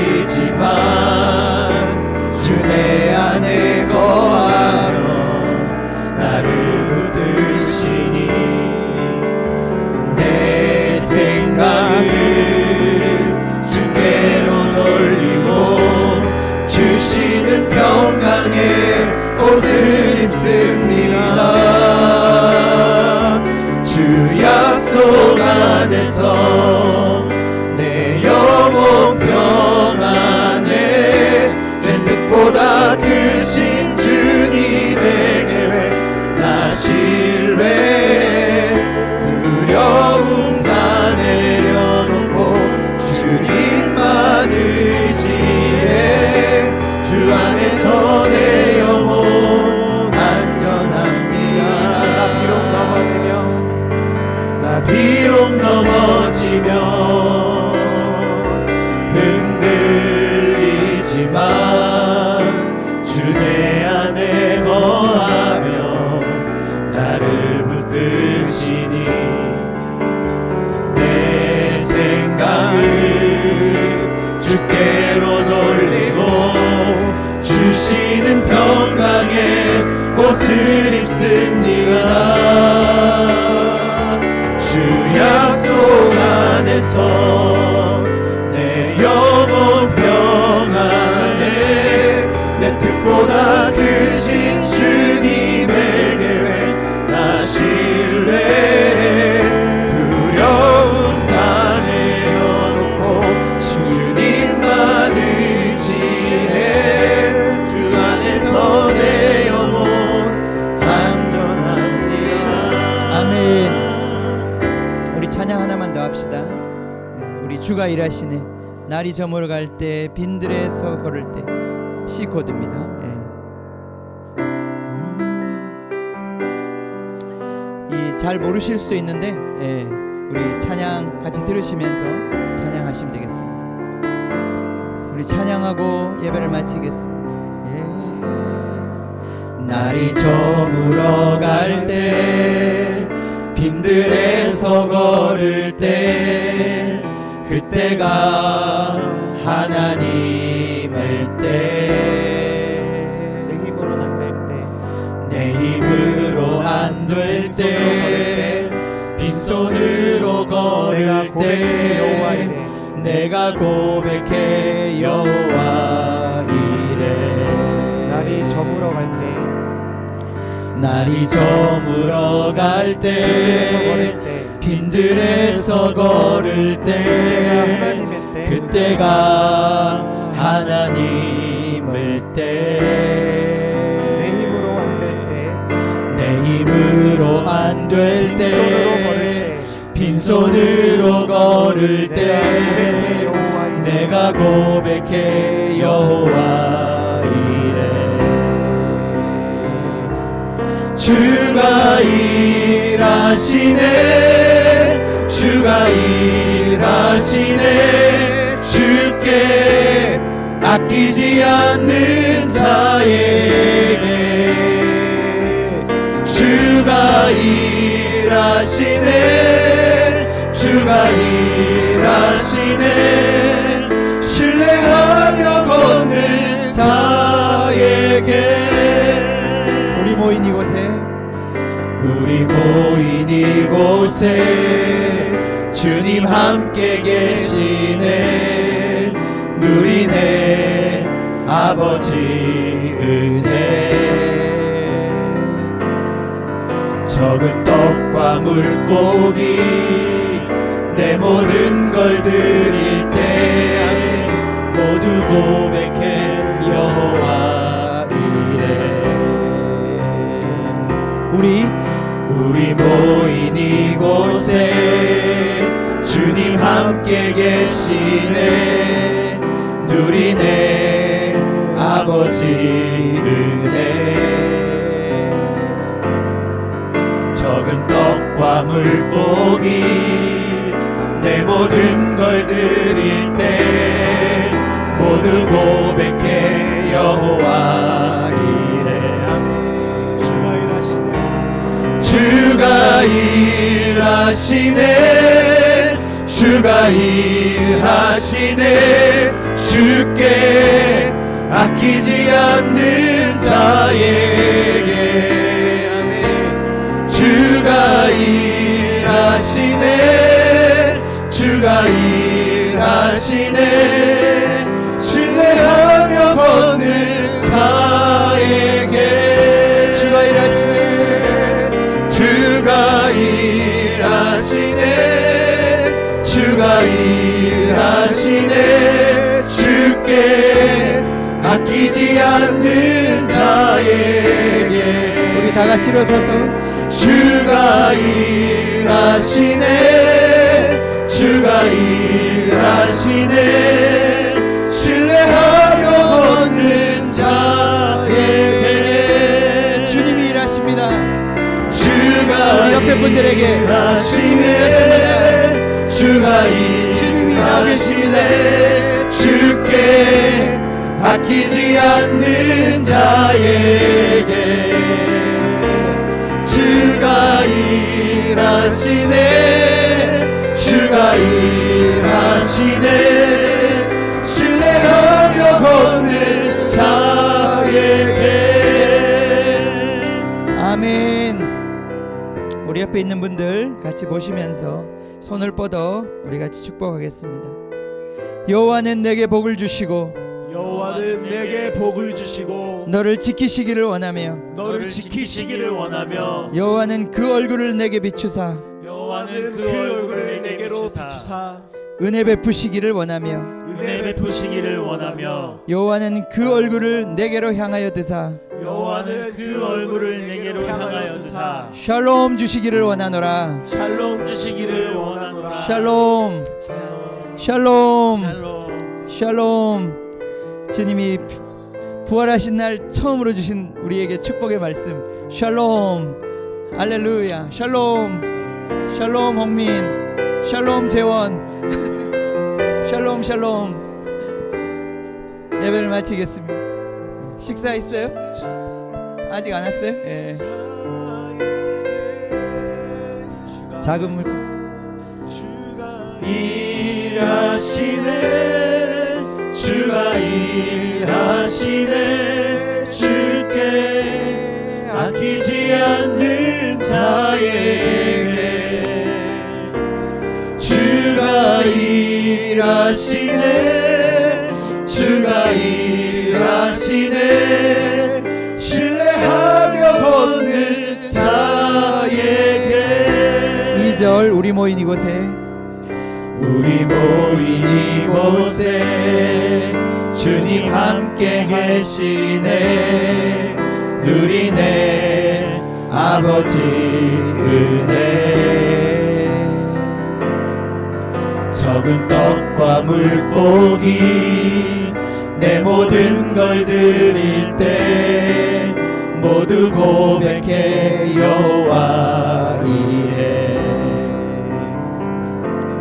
흔들리지만 주 내 안에 거하며 나를 붙드시니 내 생각을 주께로 돌리고 주시는 평강의 옷을 입습니다. 주 약속 안에서 내 영혼 평안에 내 뜻보다 크신 주님의 계획 나 신뢰 두려움 다 내려놓고 주님만 의지해 주 안에서 내 영혼 안전합니다. 나 비록 넘어지며 흔들리지만 주 내 안에 거하며 나를 붙드시니 내 생각을 주께로 돌리고 주시는 평강의 옷을 입습니다. 주 약속 안에서 내 영혼 평안에 내 뜻보다 크신 주님의 계획 나 신뢰 두려움 다 내려놓고 주님만 의지해 주 안에서 내 영혼 안전합니다. 아멘. 우리 찬양 하나만 더 합시다. 우리 주가 일하시네. 날이 저물어 갈 때 빈들에서 걸을 때 C 코드입니다. 잘 모르실 수도 있는데 우리 찬양 같이 들으시면서 찬양하시면 되겠습니다. 우리 찬양하고 예배를 마치겠습니다. 날이 저물어 갈 때 빈들에서 걸을 때 그때가 하나님을 때 내 힘으로 안 될 때 내 힘으로 안 될 때 빈손으로 걸을 때 내가 고백해 여호와 이래 날이 저물어 갈 때 날이 저물어 갈 때 빈들에서 걸을 때 그때가 하나님을 때 내 힘으로 안 될 때 내 힘으로 안 될 때 빈손으로 걸을 때 내가 고백해 여호와 이래 주가 일하시네 주가 일하시네 주께 아끼지 않는 자에게 주가 일하시네 주가 일하시네 신뢰하며 걷는 자에게 우리 모인 이곳에 주님 함께 계시네 누리네 아버지 은혜 적은 떡과 물고기 내 모든 걸 드릴 때 모두 고백해 여호와 이래 우리 모인 이곳에 주님 함께 계시네 누리네 아버지 은혜 적은 떡과 물고기 내 모든 걸 드릴 때 모두 고백해 여호와 이래. 아멘. 주가 일하시네, 주가 일하시네. 주께 아끼지 않는 자에게. 아멘. 주가 일하시네, 주가 일하시네. 신뢰하며 걷는 자에게. 주가 일하시네, 주가 일하시네, 주가 일하시네. 주께 아끼지 않는 자에게. 우리 다 같이 일어서서 주가 일하시네, 주가 일하시네. 신뢰하며 걷는 자에게. 주님이 일하십니다. 주가 옆에 분들에게 일하시네, 주가 일하시네. 주께 아끼지 않는 자에게. 주가 일하시네, 주가 일하시네. 신뢰하며 걷는 자에게. 아멘. 우리 옆에 있는 분들 같이 보시면서 손을 뻗어 우리 같이 축복하겠습니다. 여호와는 내게 복을 주시고 여호와는 내게 복을 주시고 너를 지키시기를 원하며 너를 지키시기를 원하며 여호와는 그 얼굴을 내게 비추사 여호와는 그 얼굴을 내게로 비추사 은혜 베푸시기를 원하며 은혜 베푸시기를 원하며 여호와는 그 얼굴을 내게로 향하여 드사 여호와는 그 얼굴을 내게로 향하여 드사 샬롬 주시기를 원하노라. 샬롬 주시기를 원하노라. 샬롬 샬롬 샬롬. 샬롬. 주님이 부활하신 날 처음으로 주신 우리에게 축복의 말씀 샬롬. 할렐루야. 샬롬 샬롬 홍민, 샬롬 재원. 샬롬 샬롬. 예배를 마치겠습니다. 식사했어요? 아직 안 왔어요? 예. 작은 물 일하시네, 주가 일하시네. 주께 아끼지 않는 자에게. 주가 일하시네, 주가 일하시네. 신뢰하며 걷는 자에게. 2절 우리 모인 이곳에 우리 모인 이곳에 주님 함께 계시네. 누리네 아버지 은혜. 적은 떡과 물고기 내 모든 걸 드릴 때 모두 고백해 여호와 이래.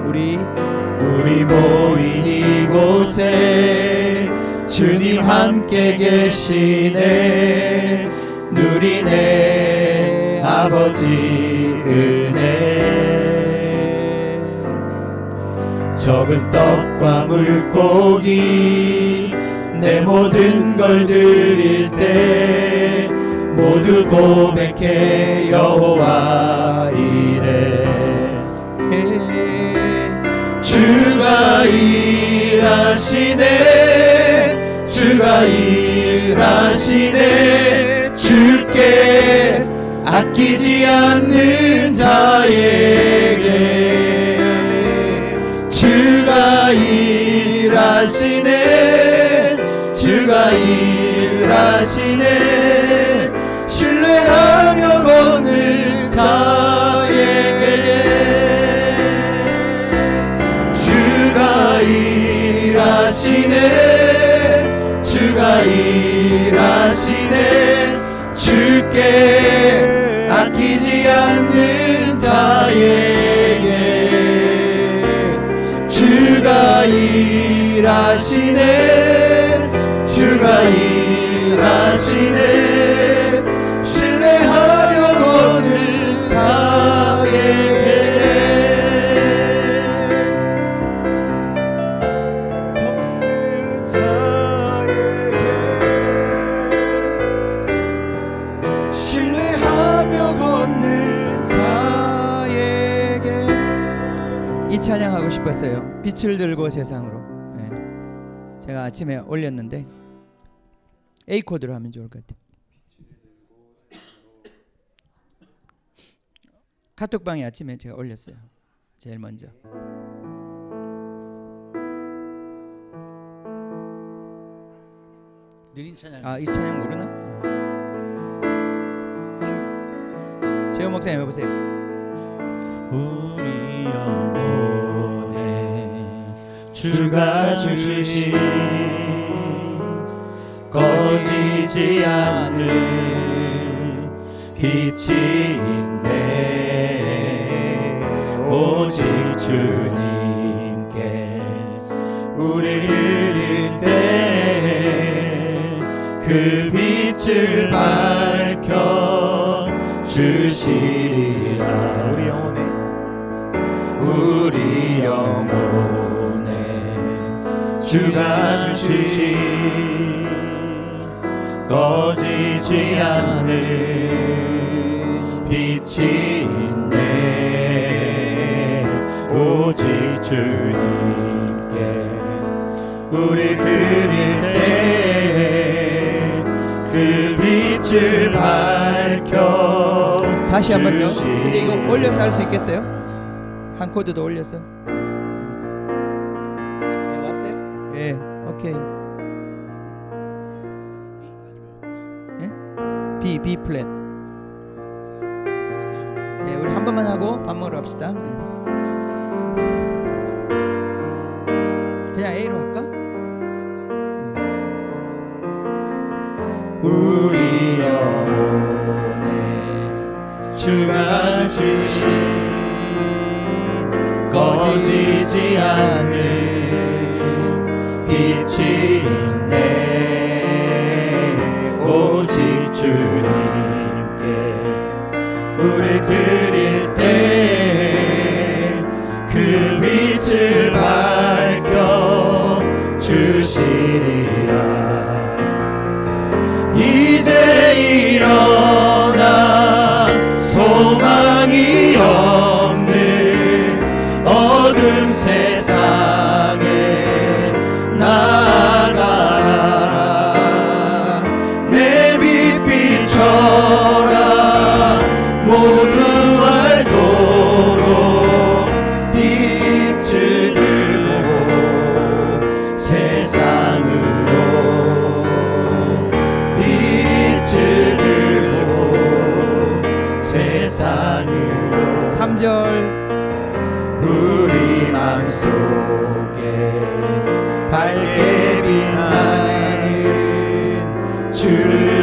우리 모인 이곳에 주님 함께 계시네. 누리네 아버지 은혜. 적은 떡과 물고기 내 모든 걸 드릴 때 모두 고백해 여호와 이래. 주가 일하시네, 주가 일하시네. 주께 아끼지 않는 자에게. 주가 일하시네, 주가 일하시네. 신뢰하며 걷는 자에게. 주가 일하시네, 주가 일하시네. 주께 아끼지 않는 자에게. 주가 일하시네, 찬양하고 싶었어요. 빛을 들고 세상으로. 네. 제가 아침에 올렸는데 A 코드로 하면 좋을 것 같아요. 카톡방에 아침에 제가 올렸어요. 제일 먼저. 느린 찬양. 아, 이 찬양 모르나? 재호 목사님 해보세요. 우리 영혼에 주가 주신 꺼지지 않는 빛이 있네. 오직 주님께 우리 드릴 때 그 빛을 밝혀 주시리라. 우리 영혼에 주가 주신 꺼지지 않는 빛이 있네. 오직 주님께 우리 드릴 때 그 빛을 밝혀 다시 한번요. 주시리라. 근데 이거 올려서 할 수 있겠어요? 한 코드 더 올려서. 네, 왔어요? 예, 오케이. 예? B 플랫. 예, 우리 한 번만 하고 밥 먹으러 갑시다. 예. 그냥 A로 할까? 우리 영혼에 주가 주신 꺼지지 않는 빛이 있네. 오직 주님께 우리 드릴 때 그 빛을 밝혀 주시리라. 이제 일어나 소망이 없는 어두운 세상에 나아가라. 내 빛 비춰라. 모두 알도록 빛을 들고 세상으로 빛을 들고 세상으로. 3절. 우리 맘속에 밝게 빛나는 주를